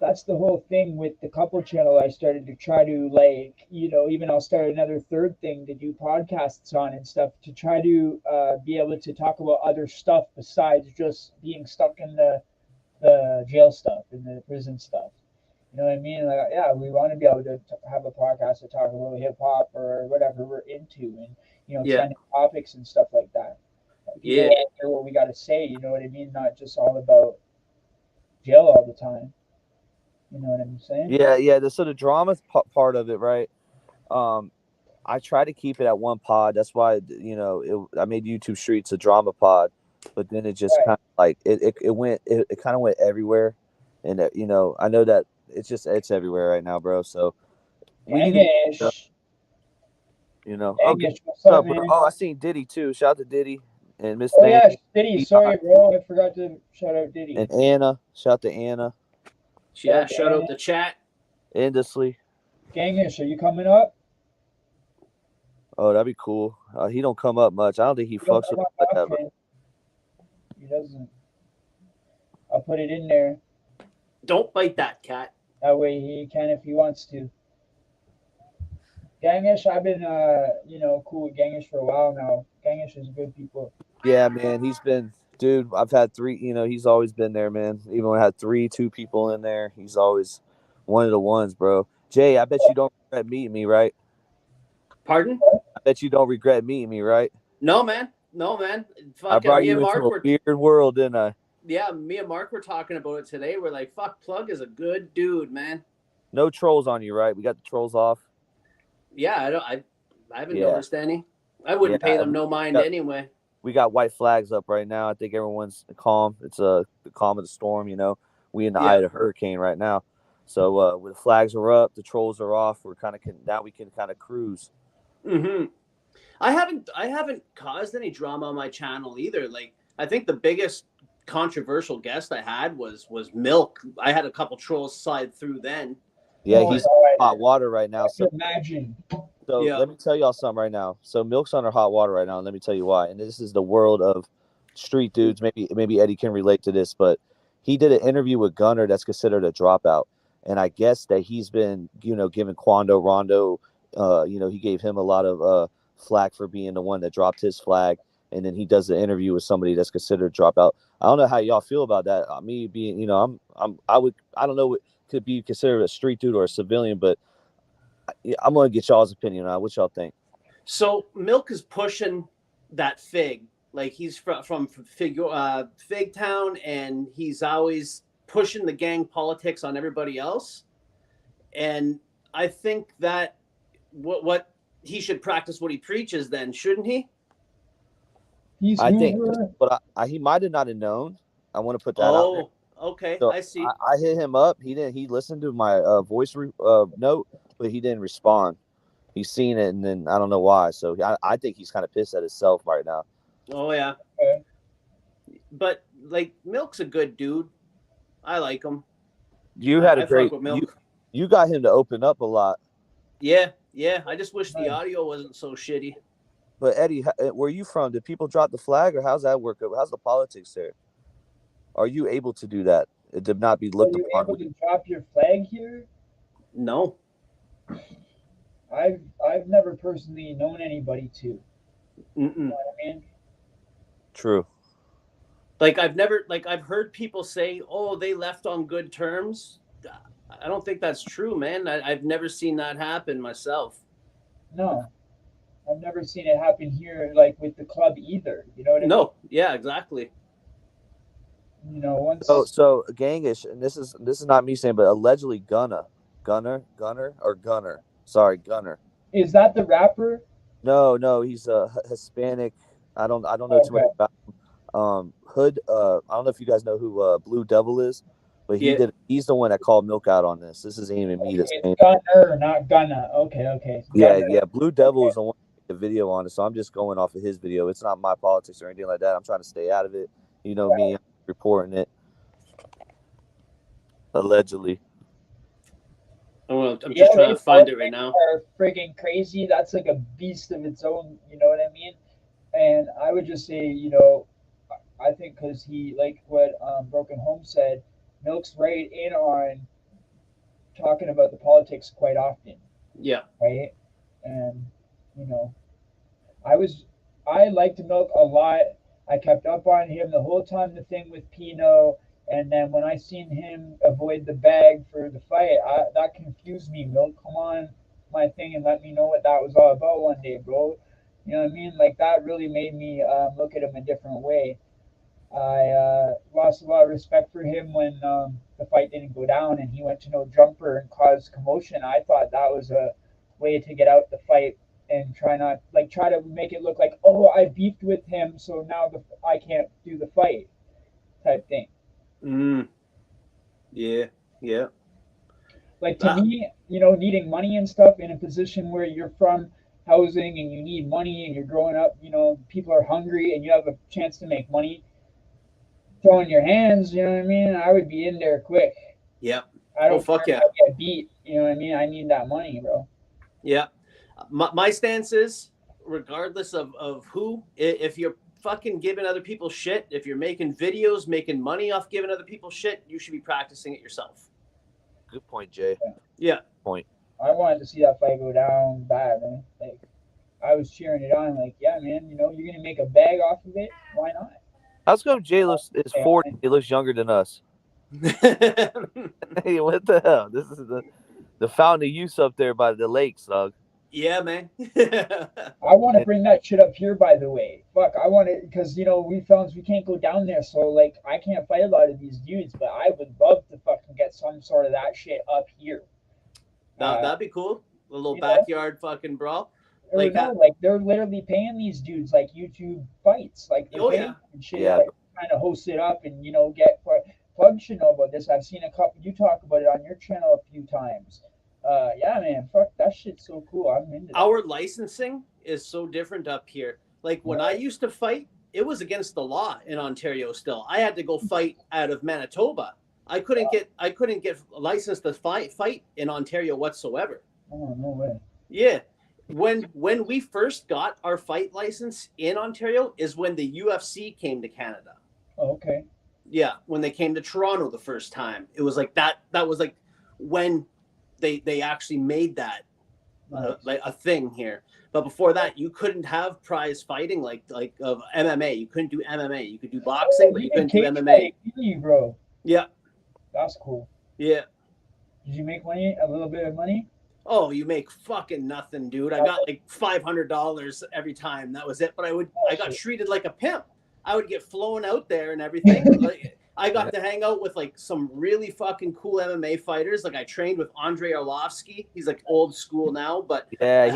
that's the whole thing with the couple channel. I started to try to, like, even I'll start another third thing to do podcasts on and stuff, to try to be able to talk about other stuff besides just being stuck in the jail stuff and the prison stuff. You know what I mean? Like, yeah, we want to be able to have a podcast to talk about hip hop or whatever we're into, and Yeah. trending topics and stuff like that. People Yeah. want to hear what we got to say. You know what I mean? Not just all about jail all the time. You know what I'm saying? Yeah. So the drama part of it, right? I try to keep it at one pod. That's why I made YouTube Streets a drama pod, but then it just Right. kind of like it kind of went everywhere, and I know that it's everywhere right now, bro. So we need to, Gangish. okay. Gangish, what's What's up, up, bro? man? Oh, I seen Diddy too. Shout out to Diddy and Miss Oh Thang yeah, Diddy. Sorry, bro, I forgot to shout out Diddy. and Anna. Shout out to Anna. Yeah, shout out the chat. Endlessly. Gangish, are you coming up? Oh, that'd be cool. He don't come up much. I don't think he He don't fucks come with up that ever. often. He doesn't. I'll put it in there. Don't bite that cat. That way he can if he wants to. Gangish, I've been cool with Gangish for a while now. Gangish is good people. Yeah, man. He's been, dude. I've had three. He's always been there, man. Even when I had two people in there, he's always one of the ones, bro. Jay, I bet you don't regret meeting me, right? Pardon? I bet you don't regret meeting me, right? No, man. I brought you into a weird world, didn't I? Yeah, me and Mark were talking about it today. We're like, fuck, Plug is a good dude, man. No trolls on you, right? We got the trolls off. Yeah, I haven't noticed any. I wouldn't pay them no mind anyway. We got white flags up right now. I think everyone's calm. It's the calm of the storm, We in the eye of the hurricane right now. So when the flags are up, the trolls are off. We're now we can kind of cruise. Mm-hmm. I haven't caused any drama on my channel either. Like, I think the biggest controversial guest I had was Milk. I had a couple trolls slide through then. Yeah, he's hot water right now. So imagine. So let me tell y'all something right now. So Milk's under hot water right now, and let me tell you why. And this is the world of street dudes. Maybe Eddie can relate to this, but he did an interview with Gunner that's considered a dropout. And I guess that he's been, giving Quando Rondo, he gave him a lot of flack for being the one that dropped his flag. And then he does the interview with somebody that's considered a dropout. I don't know how y'all feel about that. Me being, I don't know what could be considered a street dude or a civilian, but I'm gonna get y'all's opinion on what y'all think. So Milk is pushing that Fig, like he's from Fig Town, and he's always pushing the gang politics on everybody else. And I think that what he should practice what he preaches, then, shouldn't he? I think, but he might have not have known. I want to put that out there. Okay, so I see. I hit him up. He didn't. He listened to my voice note, but he didn't respond. He's seen it, and then I don't know why. So I think he's kind of pissed at himself right now. Oh yeah. But like, Milk's a good dude. I like him. You had a great. You got him to open up a lot. Yeah. I just wish the audio wasn't so shitty. But Eddie, where are you from? Did people drop the flag, or how's that work? How's the politics there? Are you able to do that? It did not be looked upon. Are you able to drop your flag here? No. I've never personally known anybody to. You know what I mean? True. Like, I've heard people say, "Oh, they left on good terms." I don't think that's true, man. I've never seen that happen myself. No, I've never seen it happen here, like with the club either. You know what I mean? No, yeah, exactly. Once. So Gangish, and this is not me saying, but allegedly Gunner. Sorry, Gunner. Is that the rapper? No, he's a Hispanic. I don't know too much about him. Hood. I don't know if you guys know who Blue Devil is, but he's the one that called Milk out on this. This isn't even me. It's Gunner, not Gunna. Okay. Gunner. Yeah. Blue Devil is the one that made the video on it, so I'm just going off of his video. It's not my politics or anything like that. I'm trying to stay out of it. You know me, I'm reporting it. Allegedly. I'm just trying to find it right now. Are friggin' crazy. That's like a beast of its own. You know what I mean? And I would just say, I think because he, like what Broken Home said, Milk's right in on talking about the politics quite often, Yeah. right? And you know, I liked Milk a lot. I kept up on him the whole time. The thing with Pino, and then when I seen him avoid the bag for the fight, that confused me. Milk, come on my thing and let me know what that was all about one day, bro. You know what I mean? Like that really made me look at him a different way. I lost a lot of respect for him when the fight didn't go down and he went to no jumper and caused commotion. I thought that was a way to get out the fight and try to make it look like, oh, I beefed with him, so now I can't do the fight type thing. Yeah. Yeah. Like to me, needing money and stuff in a position where you're from housing and you need money and you're growing up, people are hungry and you have a chance to make money throwing your hands, you know what I mean? I would be in there quick. Yeah. I don't fuck care yeah. if I get beat, you know what I mean? I need that money, bro. Yeah. My stance is, regardless of who, if you're fucking giving other people shit, if you're making videos, making money off giving other people shit, you should be practicing it yourself. Good point, Jay. Yeah. Point. I wanted to see that fight go down bad, man. Like, I was cheering it on, like, yeah, man, you're going to make a bag off of it? Why not? How's come Jay is 40? He looks younger than us. Hey, what the hell? This is the fountain of youth up there by the lakes, dog. Yeah, man. I want to bring that shit up here, by the way. Fuck, I want to, because, we felons, we can't go down there, so, like, I can't fight a lot of these dudes, but I would love to fucking get some sort of that shit up here. That'd be cool. A little backyard fucking brawl. Like they're literally paying these dudes like YouTube fights, like they're paying and shit, like, trying to host it up and get Plug should know about this. I've seen a couple. You talk about it on your channel a few times. Yeah, man, fuck that shit's so cool. I'm into that. Our licensing is so different up here. Like when I used to fight, it was against the law in Ontario. Still, I had to go fight out of Manitoba. I couldn't get licensed to fight in Ontario whatsoever. Oh, no way. Yeah. When we first got our fight license in Ontario is when the UFC came to Canada. Oh, okay. Yeah, when they came to Toronto the first time. It was like that was like when they actually made that like a thing here. But before that, you couldn't have prize fighting like of MMA. You couldn't do MMA. You could do boxing, but you couldn't do MMA. Fight, bro. Yeah. That's cool. Yeah. Did you make money? A little bit of money? Oh, you make fucking nothing, dude. I got like $500 every time. That was it. But I got treated like a pimp. I would get flown out there and everything. Like, I got to hang out with like some really fucking cool MMA fighters. Like I trained with Andrei Arlovsky. He's like old school now, but yeah,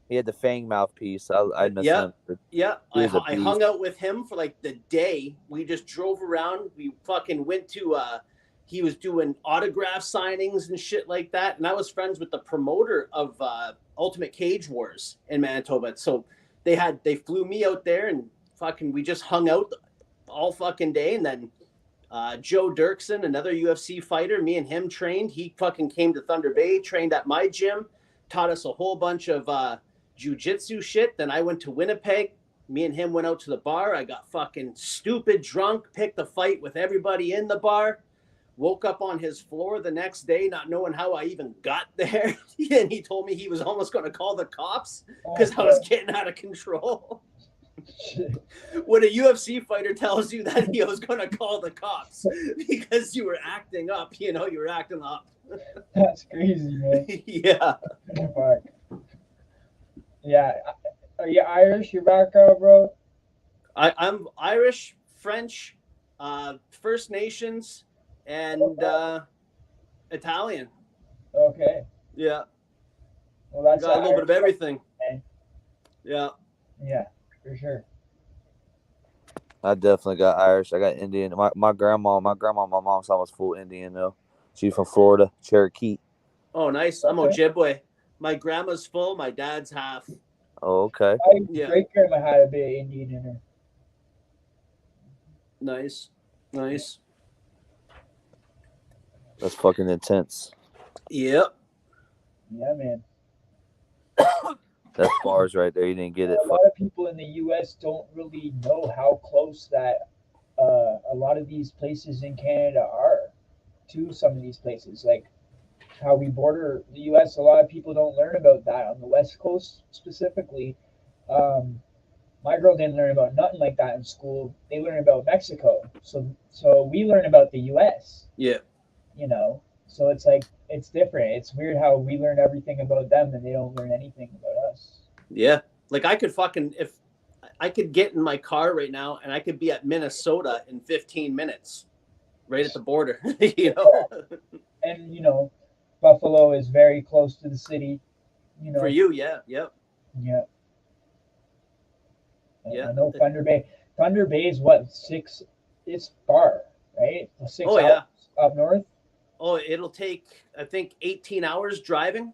he had the fang mouthpiece. I miss him. Yeah, I hung out with him for like the day. We just drove around. We fucking went to he was doing autograph signings and shit like that. And I was friends with the promoter of Ultimate Cage Wars in Manitoba. So they flew me out there and fucking we just hung out all fucking day. And then Joe Dirksen, another UFC fighter, me and him trained. He fucking came to Thunder Bay, trained at my gym, taught us a whole bunch of jiu-jitsu shit. Then I went to Winnipeg. Me and him went out to the bar. I got fucking stupid drunk, picked a fight with everybody in the bar. Woke up on his floor the next day, not knowing how I even got there. And he told me he was almost going to call the cops because I was getting out of control. When a UFC fighter tells you that he was going to call the cops because you were acting up, you were acting up. That's crazy, man. Yeah. Fuck. Yeah. Are you Irish? Your background, bro? I'm Irish, French, First Nations, and Italian. Okay. Yeah. Well, that's got a little bit of everything. Okay. Yeah. Yeah, for sure. I definitely got Irish. I got Indian. My grandma, my mom's almost full Indian though. She's from Florida, Cherokee. Oh, nice. I'm Ojibwe. My grandma's full. My dad's half. Oh, okay. My great grandma had a bit of Indian in her. Nice. That's fucking intense. Yep. Yeah, man. That's bars right there. You didn't get it. A lot of people in the U.S. don't really know how close that a lot of these places in Canada are to some of these places. Like, how we border the U.S. A lot of people don't learn about that on the West Coast specifically. Um, my girl didn't learn about nothing like that in school. They learn about Mexico. So we learn about the U.S. Yeah. You know, so it's like it's different. It's weird how we learn everything about them and they don't learn anything about us. Yeah. Like I could fucking if I could get in my car right now and I could be at Minnesota in 15 minutes, right at the border. You know, And you know, Buffalo is very close to the city. You for know, you, yeah, yep, yeah. yeah. I know Thunder Bay. Thunder Bay is what 6? It's far, right? 6 Oh hours yeah. up north. Oh, it'll take I think 18 hours driving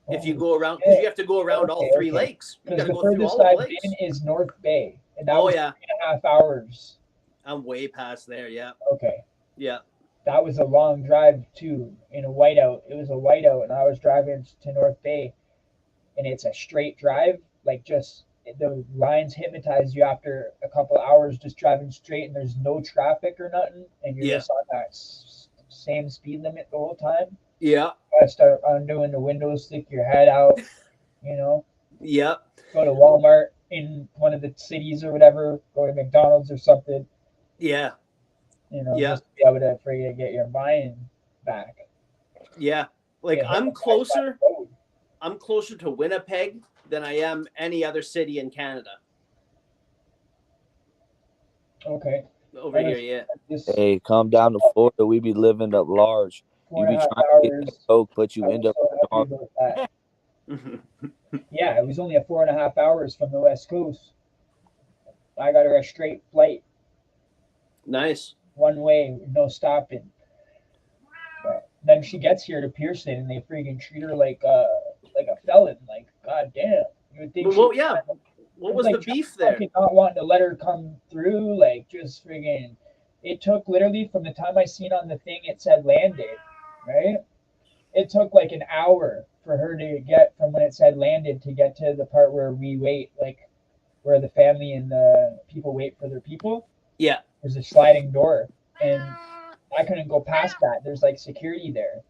if you Oh, go around because you shit. have to go around all Okay, three okay. lakes. You got Because to the go through furthest all the I've been lakes. is North Bay, and that Oh was yeah, 3.5 hours. I'm way past there. Yeah, Okay, yeah, that was a long drive too. In a whiteout, it was a whiteout, and I was driving to North Bay, and it's a straight drive. Like just the lines hypnotize you after a couple hours just driving straight, and there's no traffic or nothing, and you're yeah, just on that same speed limit the whole time. yeah, I start undoing the windows, stick your head out, you know, yeah, go to Walmart in one of the cities or whatever, go to McDonald's or something, yeah, you know, yeah, just to be able to for you to get your mind back. yeah. Like Get hypnotized by the road. I'm closer to Winnipeg than I am any other city in Canada Okay. over here. Yeah. Just Hey, come down to Florida. We be living up large. four You and a be half trying to get that hours. coke, but I you end was up so with happy shark. about that. Yeah, it was only a 4.5 hours from the West Coast. I got her a straight flight, Nice. one way, no stopping. But then she gets here to Pearson, and they freaking treat her like a felon. Like, goddamn, you would think she. Well, yeah. What It's was the like beef there? fucking not wanting to let her come through. Like, just friggin'. It took literally from the time I seen on the thing it said landed, right? It took like an hour for her to get from when it said landed to get to the part where we wait, like where the family and the people wait for their people. Yeah. There's a sliding door, and I couldn't go past that. There's like security there,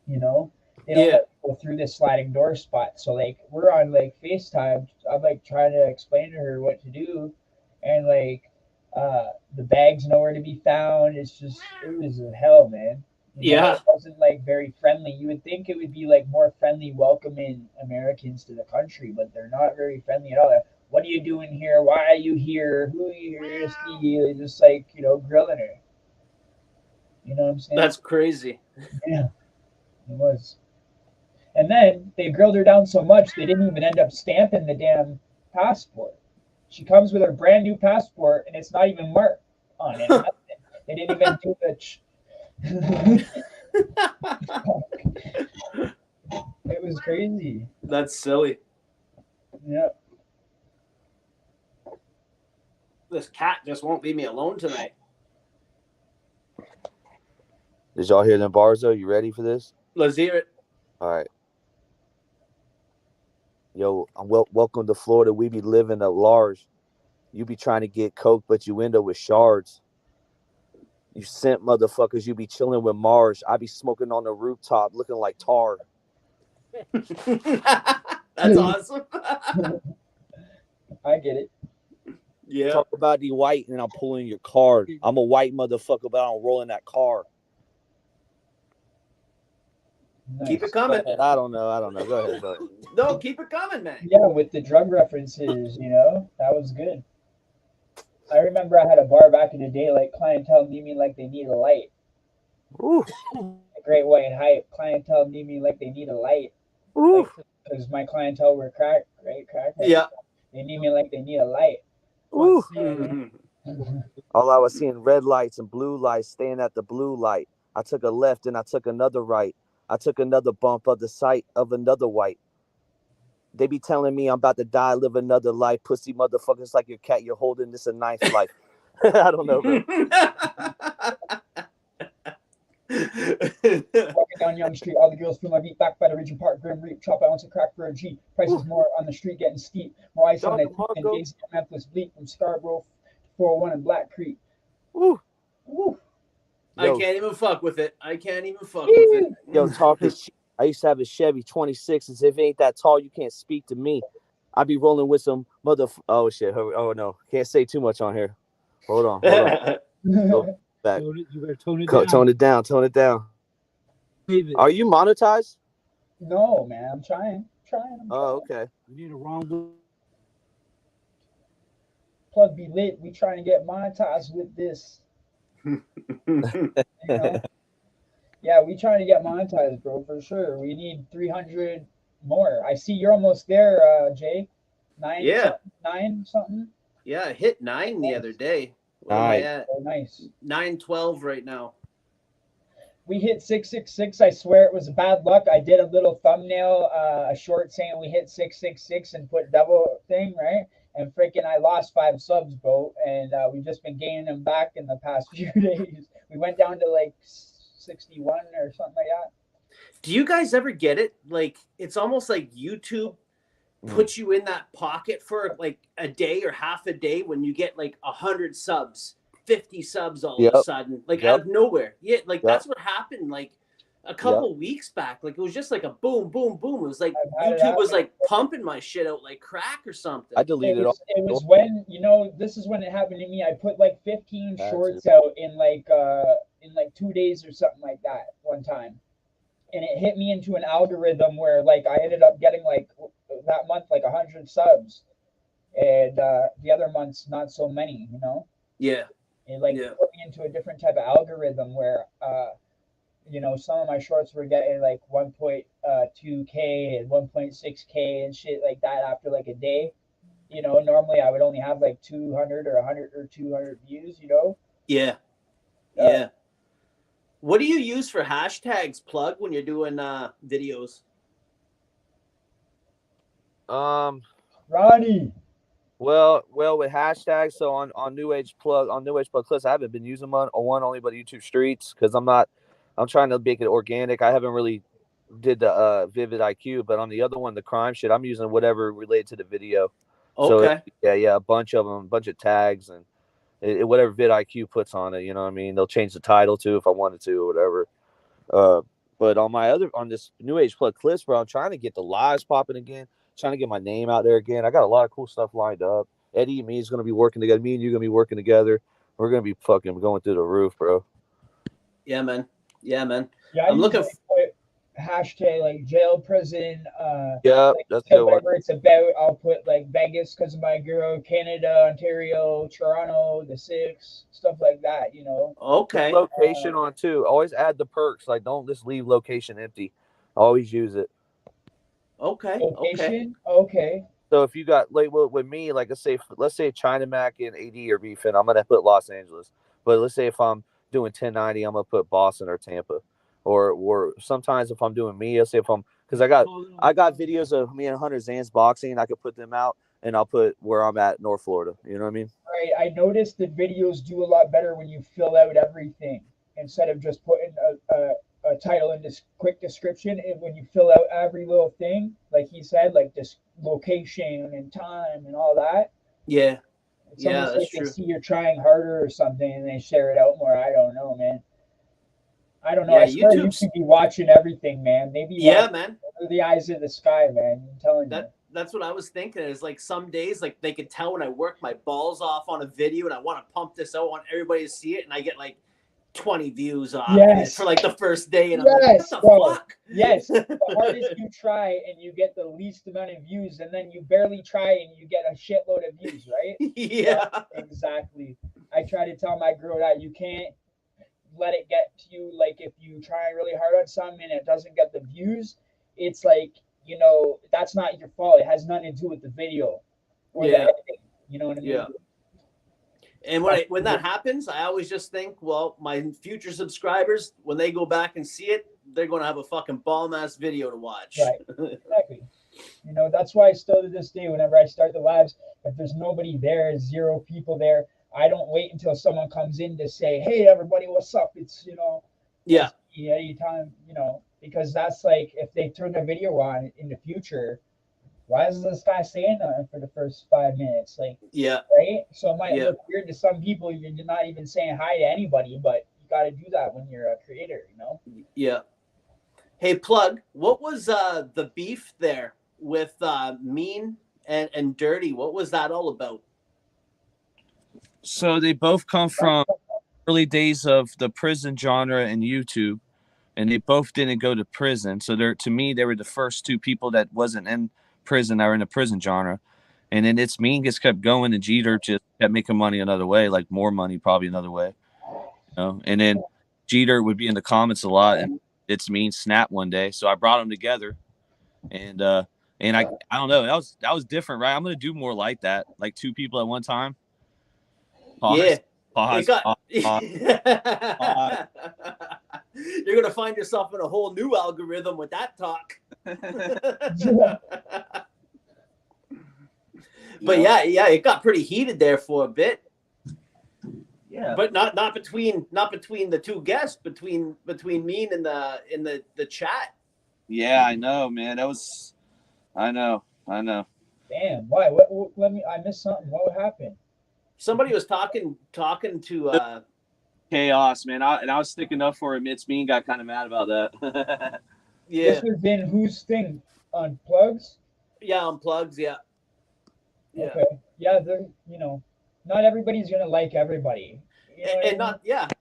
you know. They don't Yeah. let people through this sliding door spot. So like we're on like FaceTime. I'm like trying to explain to her what to do, and like the bag's nowhere to be found. It's just it was a hell, man. You know, Yeah. it wasn't like very friendly. You would think it would be like more friendly, welcoming Americans to the country, but they're not very friendly at all. Like, what are you doing here? Why are you here? Who are you here to see? Just like grilling her. You know what I'm saying? That's crazy. Yeah, it was. And then they grilled her down so much they didn't even end up stamping the damn passport. She comes with her brand new passport and it's not even marked on it. Nothing. They didn't even do the. It was crazy. That's silly. Yeah. This cat just won't leave me alone tonight. Did y'all hear them bars though? You ready for this? Let's hear it. All right. Yo, welcome to Florida. We be living at large. You be trying to get coke, but you end up with shards. You simp motherfuckers. You be chilling with Mars. I be smoking on the rooftop, looking like tar. That's awesome. I get it. Yeah. Talk about the white, and I'm pulling your card. I'm a white motherfucker, but I don't roll in that car. Nice. Keep it coming. I don't know. Go ahead. No, keep it coming, man. Yeah, with the drug references, that was good. I remember I had a bar back in the day, like clientele need me like they need a light. Ooh. A great white hype. Clientele need me like they need a light. Ooh. Because my clientele were crack. Yeah. They need me like they need a light. Ooh. Mm-hmm. All I was seeing red lights and blue lights, staying at the blue light. I took a left and I took another right. I took another bump of the sight of another white. They be telling me I'm about to die, live another life. Pussy motherfuckers like your cat, you're holding this a knife life. I don't know, bro. Walking down Young Street, all the girls feel my beat back by the Region Park, Grim Reap, chop ounce of crack for a G. Prices more on the street getting steep. More ice on that and Daisy Memphis bleak from Scarborough 401 and Black Creek. Woo. Woo. I Yo, can't even fuck with it. I can't even fuck with it. yo, talking shit. I used to have a Chevy 26, and if it ain't that tall, you can't speak to me. I be rolling with some Oh shit! Oh no, can't say too much on here. Hold on. Go back. You better tone it down. Tone it down. Save it. Are you monetized? No, man, I'm trying. Oh, okay. You need a wrong. Plug be lit. We trying to get monetized with this. You know? Yeah, we trying to get monetized, bro, for sure. We need 300 more. I see you're almost there, Jay. Nine something. Yeah, I hit 9 the other day. Where am I at? Oh, nice. 912 right now. We hit 666. I swear it was bad luck. I did a little thumbnail, a short saying we hit 666 and put double thing, right? And freaking, I lost 5 subs, bro. And we've just been gaining them back in the past few days. We went down to like 61 or something like that. Do you guys ever get it? Like, it's almost like YouTube puts you in that pocket for like a day or half a day when you get like 100 subs, 50 subs all of a sudden, like out of nowhere. Yeah, like that's what happened like a couple weeks back. Like it was just like a boom, boom, boom. It was like YouTube was like pumping my shit out like crack or something. I deleted it. It was when, this is when it happened to me. I put like 15 shorts out in like 2 days or something like that one time. And it hit me into an algorithm where like I ended up getting like that month like 100 subs, and the other months not so many. Yeah. It put me into a different type of algorithm where some of my shorts were getting like 1.2K and 1.6K and shit like that after like a day. Normally I would only have like 200 or 100 or 200 views. Yeah. What do you use for hashtags, Plug, when you're doing videos? Ronnie. Well, with hashtags, so on New Age Plug Clips, I haven't been using one only but YouTube Streets because I'm trying to make it organic. I haven't really did the Vivid IQ, but on the other one, the crime shit, I'm using whatever related to the video. Okay. So a bunch of them, a bunch of tags and whatever vidIQ puts on it, you know what I mean? They'll change the title too if I wanted to or whatever. But on this New Age Plug Clips, bro, I'm trying to get the lives popping again, trying to get my name out there again. I got a lot of cool stuff lined up. Eddie and me is going to be working together. Me and you are going to be working together. We're going to be fucking going through the roof, bro. Yeah, man. Yeah, I'm looking for hashtag like jail, prison. That's good. Whatever it's about, I'll put like Vegas because of my girl, Canada, Ontario, Toronto, the 6, stuff like that. Okay. Location on too. Always add the perks. Like don't just leave location empty. Always use it. Okay. Location. Okay. So if you got like with me, like let's say China Mac and AD are beefing, I'm gonna put Los Angeles. But let's say if I'm doing 1090, I'm gonna put Boston or Tampa. Or sometimes if I'm doing me, I'll say because I got videos of me and Hunter Zan's boxing, I could put them out and I'll put where I'm at, North Florida. You know what I mean? Right. I noticed that videos do a lot better when you fill out everything instead of just putting a title and this quick description. And when you fill out every little thing, like he said, like this location and time and all that. Yeah. It's almost like they see you're trying harder or something and they share it out more. I don't know, man. I don't know. I swear you should be watching everything, man. Maybe man. The eyes of the sky, man. I'm telling you. That's what I was thinking. Is like some days, like they could tell when I work my balls off on a video and I want to pump this out, I want everybody to see it, and I get like 20 views off it for like the first day, and I'm like, what the fuck? Yes, the hardest you try and you get the least amount of views, and then you barely try and you get a shitload of views, right? Yeah, exactly. I try to tell my girl that you can't let it get to you. Like if you try really hard on something and it doesn't get the views, it's like, that's not your fault. It has nothing to do with the video or the editing. You know what I mean? Yeah. And when that happens, I always just think, well, my future subscribers, when they go back and see it, they're going to have a fucking bomb-ass video to watch. Right. Exactly. That's why still to this day, whenever I start the lives, if there's nobody there, 0 people there, I don't wait until someone comes in to say, hey, everybody, what's up? It's, anytime, because that's like, if they turn the video on in the future, why is this guy saying nothing for the first 5 minutes? Like, right? So it might look weird to some people. You're not even saying hi to anybody, but you got to do that when you're a creator, you know? Yeah. Hey, Plug, what was the beef there with Mean and Dirty? What was that all about? So they both come from early days of the prison genre and YouTube, and they both didn't go to prison. So to me, they were the first two people that wasn't in prison that were in the prison genre. And then It's Mean just kept going, and Jeter just kept making money another way, like more money probably another way. You know? And then Jeter would be in the comments a lot, and It's Mean snapped one day. So I brought them together, and I don't know, that was different, right? I'm gonna do more like that, like two people at one time. Pause. Yeah. Pause. You're gonna find yourself in a whole new algorithm with that talk. But yeah, it got pretty heated there for a bit. Yeah, but not between the two guests, between Mean and the chat. Yeah, I know, man. I know. Damn, why? What? Let me. I missed something. What happened? Somebody was talking to Chaos, man. I was sticking up for him. It's Mean got kind of mad about that. yeah. This has been whose thing on Plugs? Yeah, on Plugs, yeah. Yeah. Okay. Yeah, they're, not everybody's gonna like everybody. You know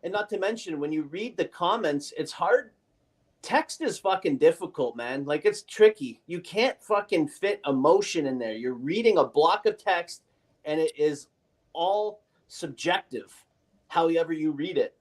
and not to mention when you read the comments, it's hard. Text is fucking difficult, man. Like, it's tricky. You can't fucking fit emotion in there. You're reading a block of text, and it is all subjective, however you read it.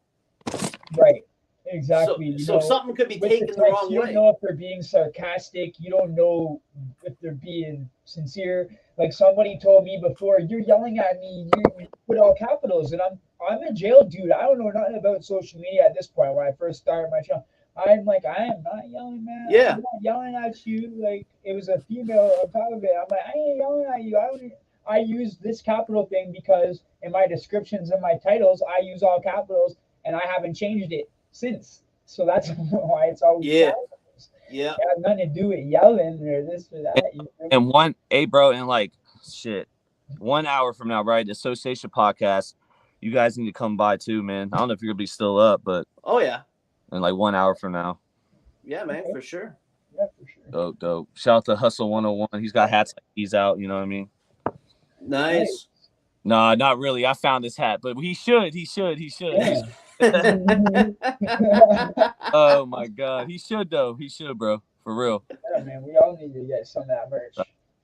Right. Exactly. So something could be taken the wrong you way. don't know if they're being sarcastic. You don't know if they're being sincere. Like somebody told me before, you're yelling at me. You put all capitals, and I'm a jail dude. I don't know nothing about social media at this point. When I first started my channel, I'm like, I am not yelling, man. Yeah. I'm not yelling at you. Like, it was a female on top of it. I'm like, I ain't yelling at you. I use this capital thing because in my descriptions and my titles, I use all capitals, and I haven't changed it since. So that's why it's always capitals. Yeah. It has nothing to do with yelling or this or that. And bro, and like shit, 1 hour from now, right? The Association podcast. You guys need to come by too, man. I don't know if you're gonna be still up, but oh yeah. In like 1 hour from now. Yeah, man, for sure. Yeah, for sure. Dope. Shout out to Hustle 101. He's got hats like these out, you know what I mean? Nice. Nah, not really. I found this hat, but he should. Yeah. Oh my god. He should though. He should, bro. For real. Yeah, man, we all need to get some of that merch.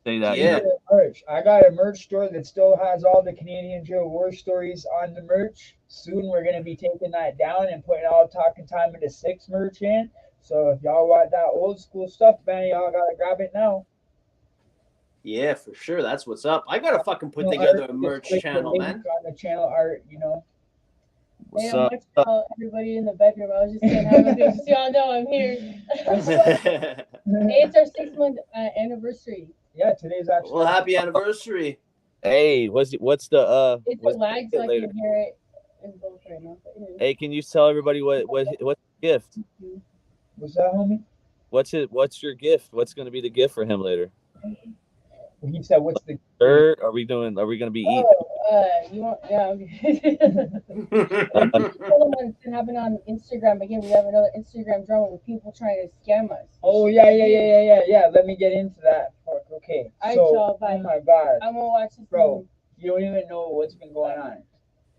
Say that. Yeah. Merch. I got a merch store that still has all the Canadian Jail war stories on the merch. Soon we're gonna be taking that down and putting all Talking Time into 6 merch in. So if y'all want that old school stuff, man, y'all gotta grab it now. Yeah, for sure. That's what's up. I gotta fucking put together a merch channel, man. On the channel art, What's Hey, up? I'm watching everybody in the bedroom. I was just saying hi because y'all know I'm here. Hey, it's our 6-month anniversary. Yeah, today's actually. Well, happy anniversary. Hey, what's the It's a what's lag, so I later? can hear it in both right now. But anyway. Hey, can you tell everybody what's the gift? What's that, homie? What's your gift? What's gonna be the gift for him later? He said, "What's the Third? Are we gonna be eating? You want? Yeah. Okay. What's been happening on Instagram again? We have another Instagram drama with people trying to scam us. Oh yeah. Let me get into that. Fuck. Okay. Y'all, bye. Oh my god, I'm gonna watch this. bro, you don't even know what's been going on.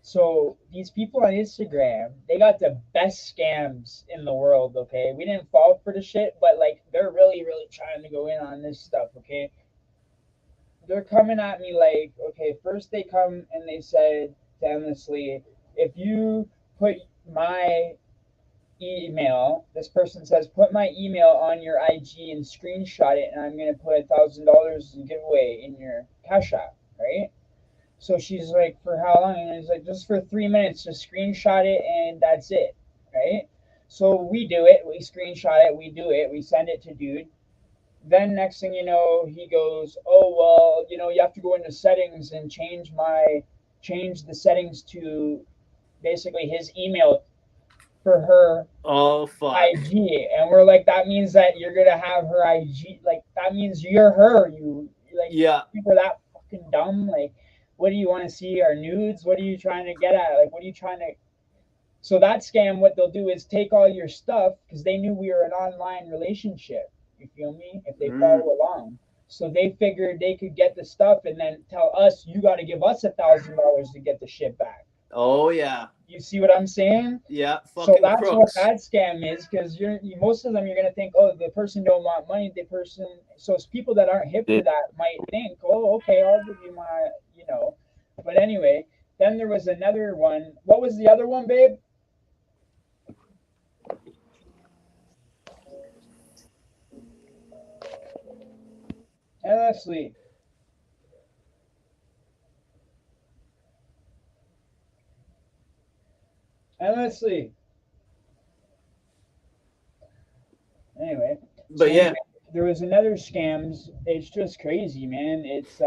So these people on Instagram, they got the best scams in the world. Okay, we didn't fall for the shit, but like they're really, really trying to go in on this stuff. Okay. They're coming at me like, okay, first they come and they said to Endlessly, if you put my email, this person says, put my email on your IG and screenshot it, and I'm going to put $1,000 giveaway in your Cash App, right? So she's like, for how long? And it's like, just for 3 minutes, just screenshot it, and that's it, right? So we do it, we screenshot it, we do it, we send it to dude. Then next thing you know, he goes, oh, well, you have to go into settings and change the settings to basically his email for her IG. And we're like, that means that you're going to have her IG. Like, that means you're her. People are that fucking dumb. Like, what do you want to see? Our nudes? What are you trying to get at? Like, what are you trying to... So that scam, what they'll do is take all your stuff because they knew we were an online relationship. You feel me? If they follow along. So they figured they could get the stuff and then tell us, you got to give us $1,000 to get the shit back. Oh yeah. You see what I'm saying? Yeah. So Fucking that's what crooks. that scam is, because most of them you're gonna think, oh, the person don't want money. So it's people that aren't hip to that might think, oh, okay, I'll give you my, But anyway, then there was another one. What was the other one, babe? Endlessly. Endlessly. Anyway. But so yeah. anyway, there was another scams. It's just crazy, man. It's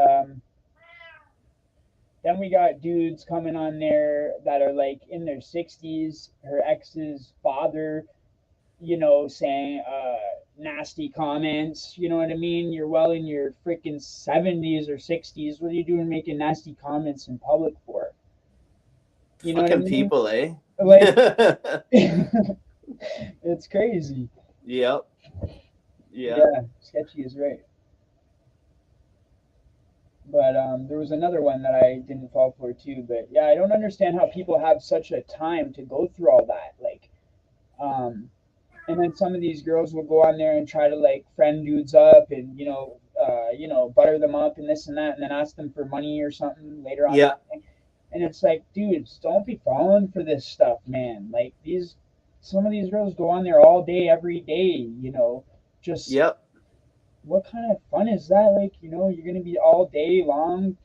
then we got dudes coming on there that are like in their 60s, her ex's father, saying nasty comments. You know what I mean? You're well in your freaking 70s or 60s. What are you doing making nasty comments in public for? You know Fucking what I mean? people, eh? Like, it's crazy. Yep. Yeah, sketchy is right. But there was another one that I didn't fall for too. But yeah, I don't understand how people have such a time to go through all that. Like, and then some of these girls will go on there and try to like friend dudes up and butter them up and this and that, and then ask them for money or something later on. Yeah. And it's like, dudes, don't be falling for this stuff, man. Like some of these girls go on there all day, every day. Just Yep. What kind of fun is that? Like, you're gonna be all day long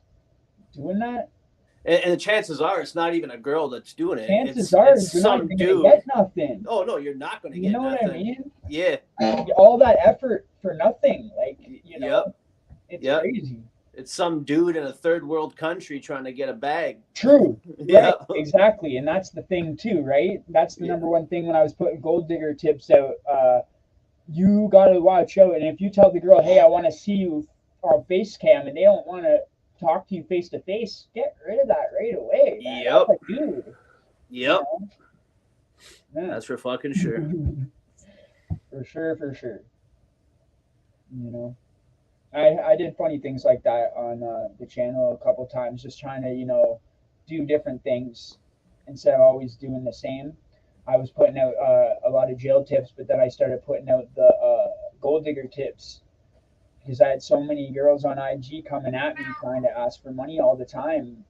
doing that. And the chances are it's not even a girl that's doing it. Chances it's are it's you're not some even dude. gonna get nothing. Oh no, you're not gonna You get know nothing. what I mean? Yeah. All that effort for nothing. Like, Yep. It's Yep. crazy. It's some dude in a third world country trying to get a bag. True. Yeah. Right. Exactly. And that's the thing too, right? That's the number one thing when I was putting gold digger tips out. You gotta watch out. And if you tell the girl, hey, I want to see you on face cam, and they don't want to talk to you face to face, get rid of that right away. Man. Yep. That's a dude. Yep. Yeah. That's for fucking sure. For sure. I did funny things like that on the channel a couple times, just trying to do different things instead of always doing the same. I was putting out a lot of jail tips, but then I started putting out the gold digger tips because I had so many girls on IG coming at me trying to ask for money all the time.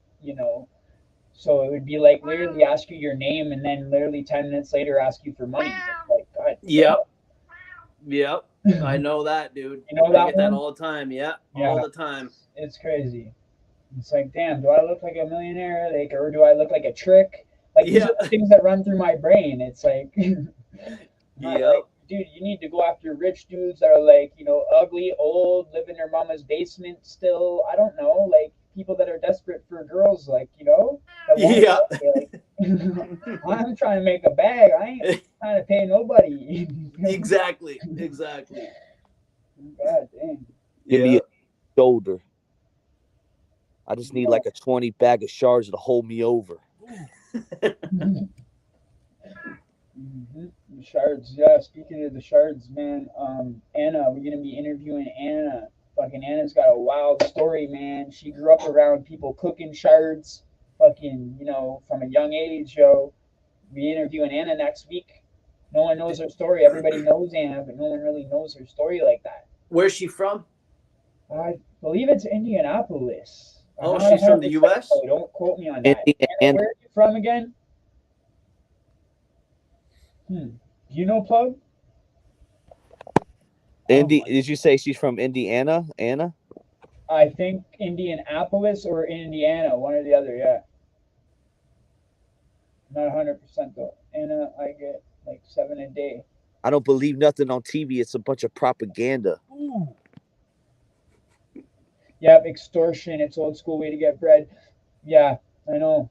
So it would be like literally ask you your name and then literally 10 minutes later ask you for money. It's like, God. Yep. I know that, dude. I get that all the time. Yeah. All the time. It's crazy. It's like, damn, do I look like a millionaire? Like, or do I look like a trick? Like, these are the things that run through my brain. It's like, like, dude, you need to go after rich dudes that are like, ugly, old, live in their mama's basement still. I don't know, like people that are desperate for girls, like, Yeah. Like, I'm trying to make a bag. I ain't trying to pay nobody. Exactly. God dang. Give me a shoulder. I just need like a 20 bag of shards to hold me over. The shards, yeah. Speaking of the shards, man, Anna, we're gonna be interviewing Anna. Fucking Anna's got a wild story, man. She grew up around people cooking shards, fucking, from a young age, yo. Be interviewing Anna next week. No one knows her story. Everybody knows Anna, but no one really knows her story like that. Where's she from? I believe it's Indianapolis. Oh, she's from the U.S.? So don't quote me on that. And where are you from again? Do you know Plug? did you say she's from Indiana, Anna? I think Indianapolis or Indiana, one or the other, yeah. Not 100% though. Anna, I get like 7 a day. I don't believe nothing on TV. It's a bunch of propaganda. Ooh. Yep, extortion. It's old school way to get bread. Yeah, I know.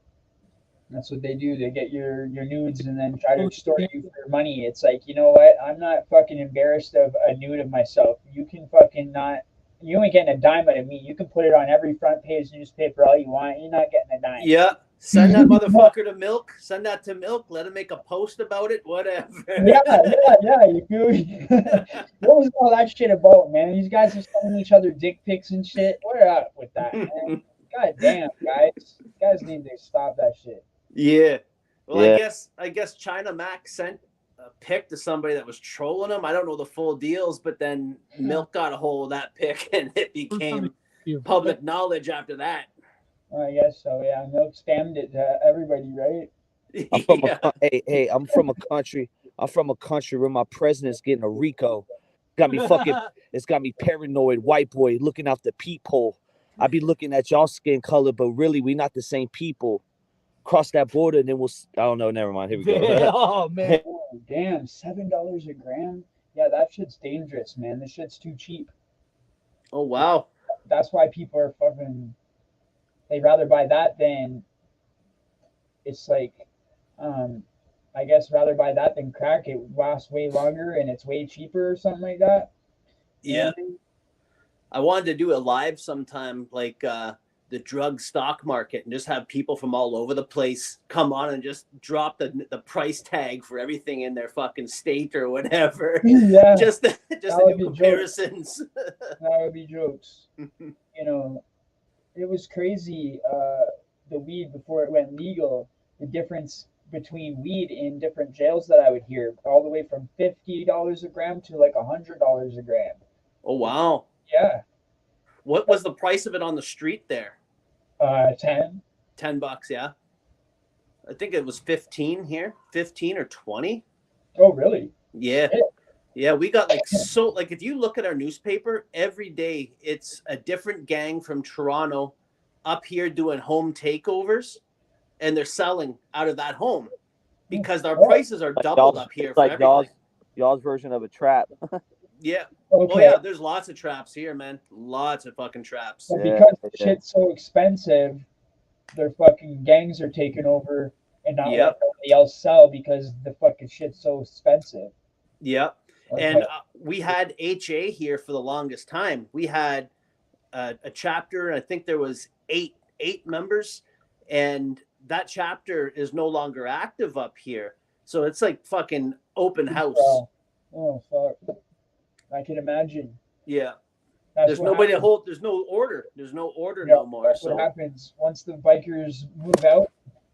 That's what they do. They get your nudes and then try to extort you for money. It's like, you know what? I'm not fucking embarrassed of a nude of myself. You can fucking not. You ain't getting a dime out of me. You can put it on every front page newspaper all you want. You're not getting a dime. Yeah. Send that motherfucker to Milk. Send that to Milk. Let him make a post about it. Whatever. Yeah. You feel me? What was all that shit about, man? These guys are sending each other dick pics and shit. Where at with that, man? God damn, guys. You guys need to stop that shit. Yeah. Well, Yeah. I guess China Mac sent a pic to somebody that was trolling him. I don't know the full deals, but then Milk got a hold of that pic and it became public knowledge after that. I guess so. Yeah, Milk spammed it to everybody, right? I'm from Yeah. hey, I'm from a country. I'm from a country where my president's getting a RICO. It's got me paranoid, white boy looking out the peephole. I be looking at y'all skin color, but really we not the same people. Cross that border and then I don't know, never mind. Here we go. Oh man. Oh, damn, $7 a gram? Yeah, that shit's dangerous, man. This shit's too cheap. Oh wow. That's why people are fucking. They'd rather buy that than. It's like, I guess rather buy that than crack. It lasts way longer and it's way cheaper or something like that. You know Yeah. what I mean? I wanted to do a live sometime, like the drug stock market, and just have people from all over the place come on and just drop the price tag for everything in their fucking state or whatever. Yeah, just to would do be comparisons. that would be jokes. You know, it was crazy. The weed before it went legal, the difference between weed in different jails that I would hear, all the way from $50 a gram to like $100 a gram. Oh wow. Yeah, What was the price of it on the street there? 10. $10, yeah. I think it was 15 here, 15 or 20. Oh, really? Yeah. Yeah, we got like if you look at our newspaper, every day it's a different gang from Toronto up here doing home takeovers, and they're selling out of that home because our prices are doubled up here for like everything. y'all's version of a trap. Yeah. Okay. Oh yeah, there's lots of traps here, man. Lots of fucking traps. But Yeah, because yeah. shit's so expensive, their fucking gangs are taking over and not Yep. letting anybody else sell because the fucking shit's so expensive. Yep. Okay. And we had HA here for the longest time. We had a chapter, I think there was eight members, and that chapter is no longer active up here. So it's like fucking open house. Oh fuck! I can imagine. Yeah. That's There's what nobody to happens. hold. There's no order. There's no order Yeah, no more. That's So what happens once the bikers move out.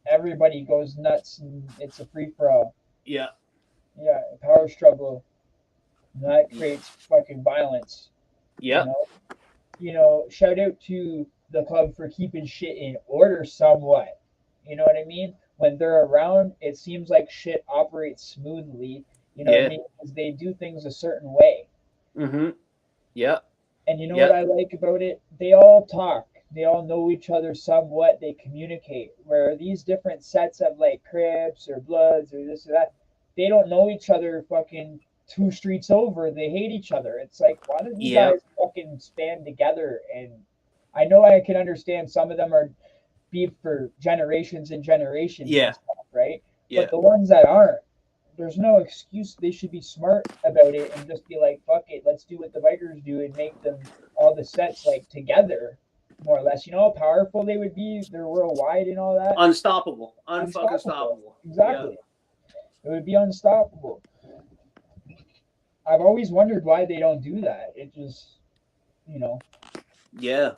Everybody goes nuts, and it's a free for all. yeah. Yeah, power struggle. And that creates fucking violence. Yeah. You know, shout out to the club for keeping shit in order somewhat. You know what I mean? When they're around, it seems like shit operates smoothly. You know what I mean? Because they do things a certain way. Mm-hmm. Yeah. And you know what I like about it? They all talk. They all know each other somewhat. They communicate. Where these different sets of like Crips or Bloods or this or that, they don't know each other fucking 2 streets over. They hate each other. It's like, why don't you guys fucking stand together? And I know I can understand some of them are beef for generations and generations. Yeah. And stuff, right? Yeah. But the ones that aren't, there's no excuse. They should be smart about it and just be like, fuck it, let's do what the bikers do and make them all the sets like together, more or less. You know how powerful they would be? They're worldwide and all that. Unstoppable. Unfucking stoppable. Exactly. It would be unstoppable. I've always wondered why they don't do that. It just, you know. Yeah.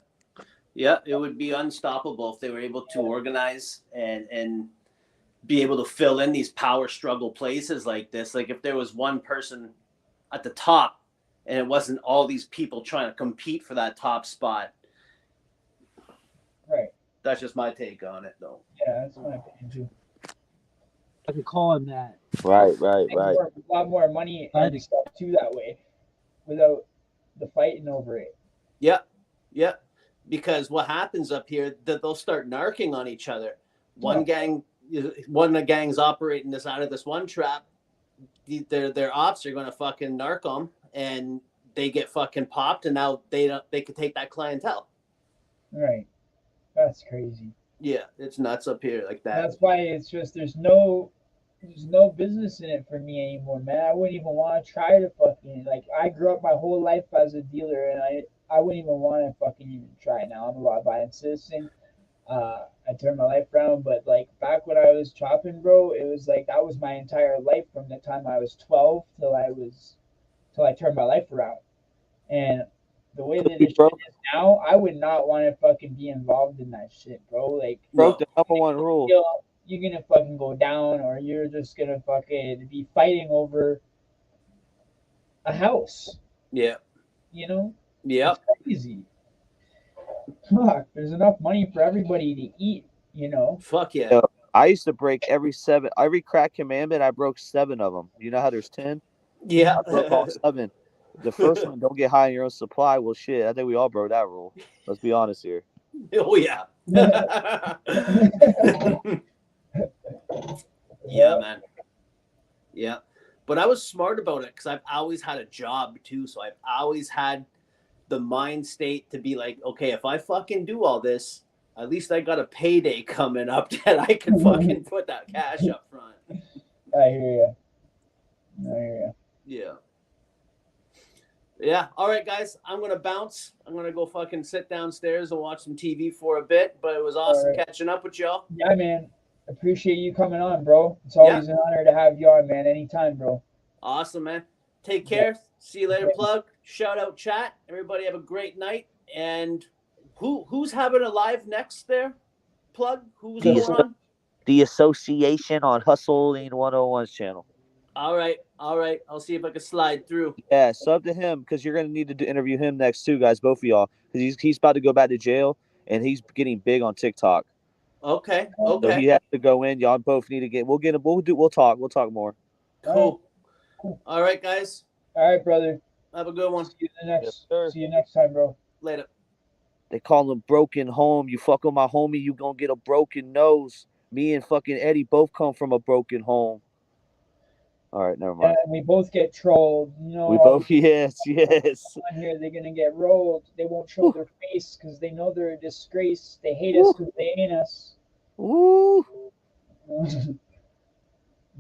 Yeah, it would be unstoppable if they were able to organize and be able to fill in these power struggle places like this. Like if there was one person at the top and it wasn't all these people trying to compete for that top spot. Right. That's just my take on it, though. Yeah, that's my opinion too. I could call him that. Right. A lot more money and stuff too that way, without the fighting over it. Yeah, yeah. Because what happens up here, that they'll start narking on each other. One of the gangs operating this out of this one trap, their ops are going to fucking narc them, and they get fucking popped, and now they could take that clientele. Right. That's crazy. Yeah, it's nuts up here like that. That's why it's just there's no business in it for me anymore, man. I wouldn't even want to try to fucking like. I grew up my whole life as a dealer, and I wouldn't even want to fucking even try now. I'm a law-abiding citizen. I turned my life around. But like back when I was chopping, bro, it was like that was my entire life from the time I was 12 till I turned my life around. And the way that this Bro, shit is now, I would not want to fucking be involved in that shit, bro. Like, broke No. the number one rule. you're gonna fucking go down, or you're just gonna fucking be fighting over a house. Yeah. You know, Yep. it's crazy. Fuck, there's enough money for everybody to eat. You know. Fuck yeah. Yo, I used to break every crack commandment. I broke 7 of them. You know how there's 10? Yeah. I broke all 7. The first one, don't get high on your own supply. Well, shit, I think we all broke that rule. Let's be honest here. Oh yeah. Yeah, man. Yeah. But I was smart about it because I've always had a job too. So I've always had the mind state to be like, okay, if I fucking do all this, at least I got a payday coming up that I can fucking put that cash up front. I hear you. Yeah. Yeah. All right, guys. I'm going to bounce. I'm going to go fucking sit downstairs and watch some TV for a bit. But it was awesome catching up with y'all. Yeah, man. Appreciate you coming on, bro. It's always an honor to have you on, man. Anytime, bro. Awesome, man. Take care. See you later, Plug. Shout out chat. Everybody have a great night. And who's having a live next there? Plug? Who's going on? The Association on Hustling 101's channel. All right. I'll see if I can slide through. Yeah, sub to him because you're gonna need to interview him next too, guys. Both of y'all, because he's about to go back to jail and he's getting big on TikTok. Okay. So he has to go in. Y'all both need to get. We'll get him. We'll talk. We'll talk more. Cool. All right, guys. All right, brother. Have a good one. See you next time, bro. Later. They call him broken home. You fuck with my homie, you gonna get a broken nose. Me and fucking Eddie both come from a broken home. All right, never mind. And we both get trolled. You know, we both, yes. On here, they're gonna get rolled. They won't show their face because they know they're a disgrace. They hate us because they ain't us. Woo.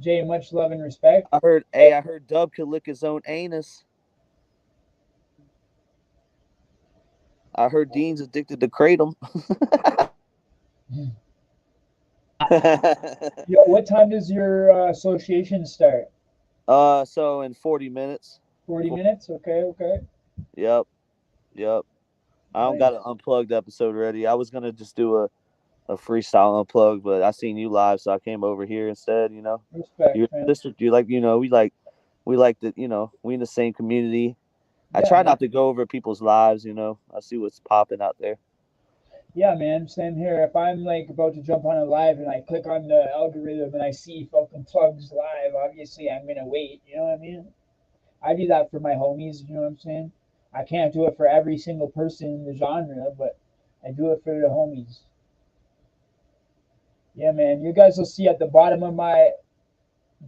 Jay, much love and respect. I heard Dub could lick his own anus. I heard Dean's addicted to kratom. Yo, what time does your association start? So in 40 minutes. 40 minutes? Okay. Yep. I don't got an unplugged episode ready. I was gonna just do a freestyle unplugged, but I seen you live, so I came over here instead. You know, respect, you're man. sister. You like, we like the, we in the same community. I try not to go over people's lives. I see what's popping out there. Yeah, man, same here. If I'm like about to jump on a live and I click on the algorithm and I see fucking Plugs live, obviously I'm gonna wait. You know what I mean? I do that for my homies. You know what I'm saying? I can't do it for every single person in the genre, but I do it for the homies. Yeah, man. You guys will see at the bottom of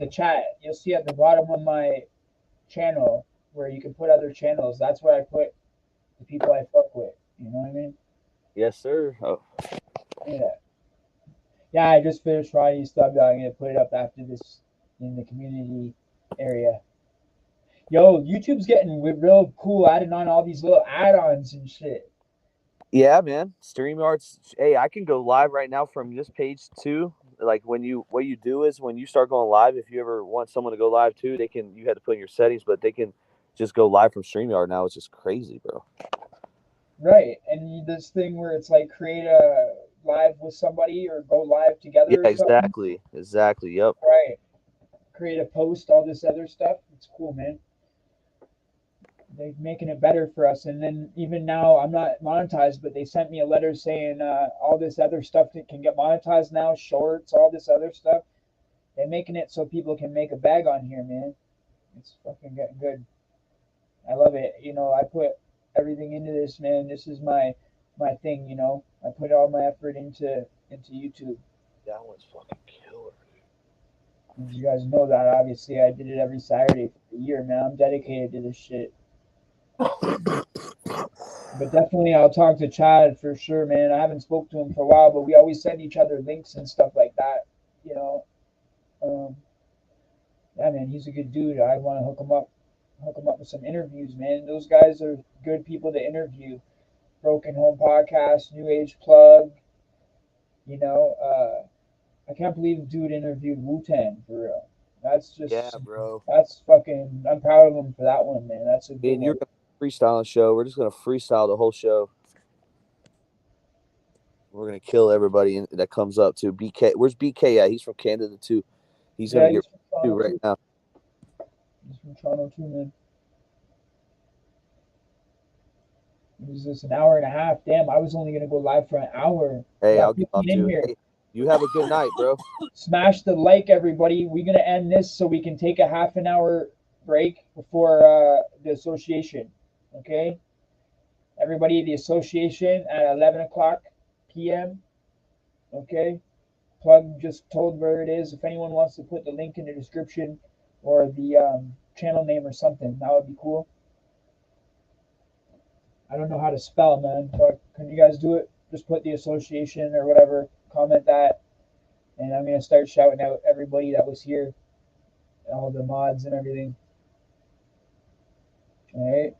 the chat. You'll see at the bottom of my channel where you can put other channels. That's where I put the people I fuck with. You know what I mean? Yes, sir. Oh. Yeah, I just finished Ronnie's stuff. I'm gonna put it up after this in the community area. Yo, YouTube's getting real cool, adding on all these little add-ons and shit. Yeah, man. StreamYards. Hey, I can go live right now from this page too. Like what you do is when you start going live, if you ever want someone to go live too, you had to put in your settings, but they can just go live from StreamYard now. It's just crazy, bro. Right, and this thing where it's like create a live with somebody or go live together. Yeah, exactly. Yep. Right. Create a post, all this other stuff. It's cool, man. They're making it better for us. And then even now, I'm not monetized, but they sent me a letter saying all this other stuff that can get monetized now, shorts, all this other stuff. They're making it so people can make a bag on here, man. It's fucking getting good. I love it. I put everything into this, man. This is my thing, I put all my effort into YouTube. That one's fucking killer. As you guys know that, obviously, I did it every Saturday for a year, man. I'm dedicated to this shit. But definitely, I'll talk to Chad for sure, man. I haven't spoke to him for a while, but we always send each other links and stuff like that, Yeah, man, he's a good dude. I want to hook him up with some interviews, man. Those guys are good people to interview. Broken Home Podcast, New Age Plug, You know, I can't believe the dude interviewed Wu-Tang for real. That's just, Yeah, bro. that's fucking, I'm proud of him for that one, man. That's a Me good and you're one. gonna freestyle a show. We're just gonna freestyle the whole show. We're gonna kill everybody that comes up to BK. Where's BK at? He's from Canada too. He's Yeah, gonna he's get from too Toronto right too. now. He's from Toronto too, man. It was just an hour and a half. Damn, I was only gonna go live for an hour. We Hey, got I'll get 15 off in too. here. Hey, you have a good night, bro. Smash the like, everybody. We're gonna end this so we can take a half an hour break before the association. Okay, everybody, the association at 11 o'clock p.m. Okay, plug just told where it is. If anyone wants to put the link in the description or the channel name or something, that would be cool. I don't know how to spell, man, but can you guys do it? Just put the association or whatever, comment that, and I'm gonna start shouting out everybody that was here, all the mods and everything. All right.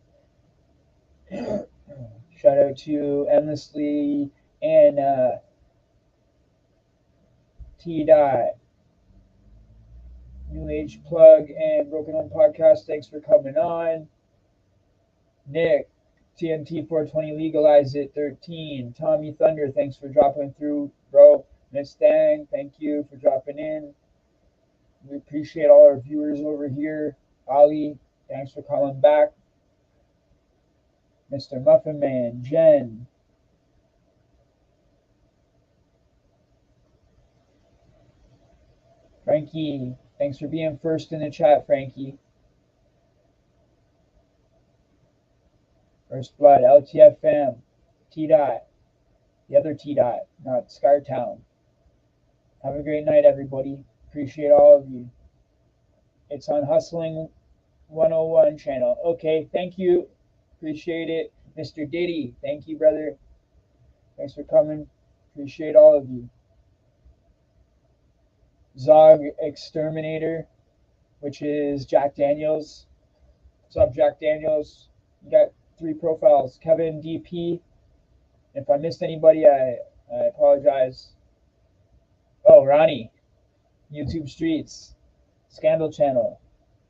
Shout out to Endlessly and T Dot, New Age Plug, and Broken Home Podcast. Thanks for coming on. Nick, TNT 420 Legalize It 13. Tommy Thunder, thanks for dropping through, bro. Miss Dang, thank you for dropping in. We appreciate all our viewers over here. Ali, thanks for calling back. Mr. Muffin Man, Jen, Frankie, thanks for being first in the chat, Frankie. First Blood, LTF fam, T Dot, the other T Dot, not Scartown. Have a great night, everybody. Appreciate all of you. It's on Hustling 101 channel. Okay, thank you. Appreciate it. Mr. Diddy, thank you, brother. Thanks for coming. Appreciate all of you. Zog Exterminator, which is Jack Daniels. What's up, Jack Daniels? You got 3 profiles. Kevin DP. If I missed anybody, I apologize. Oh, Ronnie. YouTube Streets. Scandal Channel.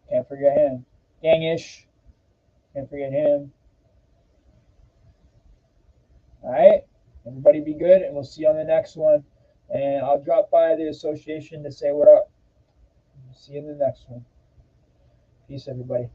Can't forget him. Gangish. Can't forget him. All right. Everybody be good, and we'll see you on the next one. And I'll drop by the association to say what up. See you in the next one. Peace, everybody.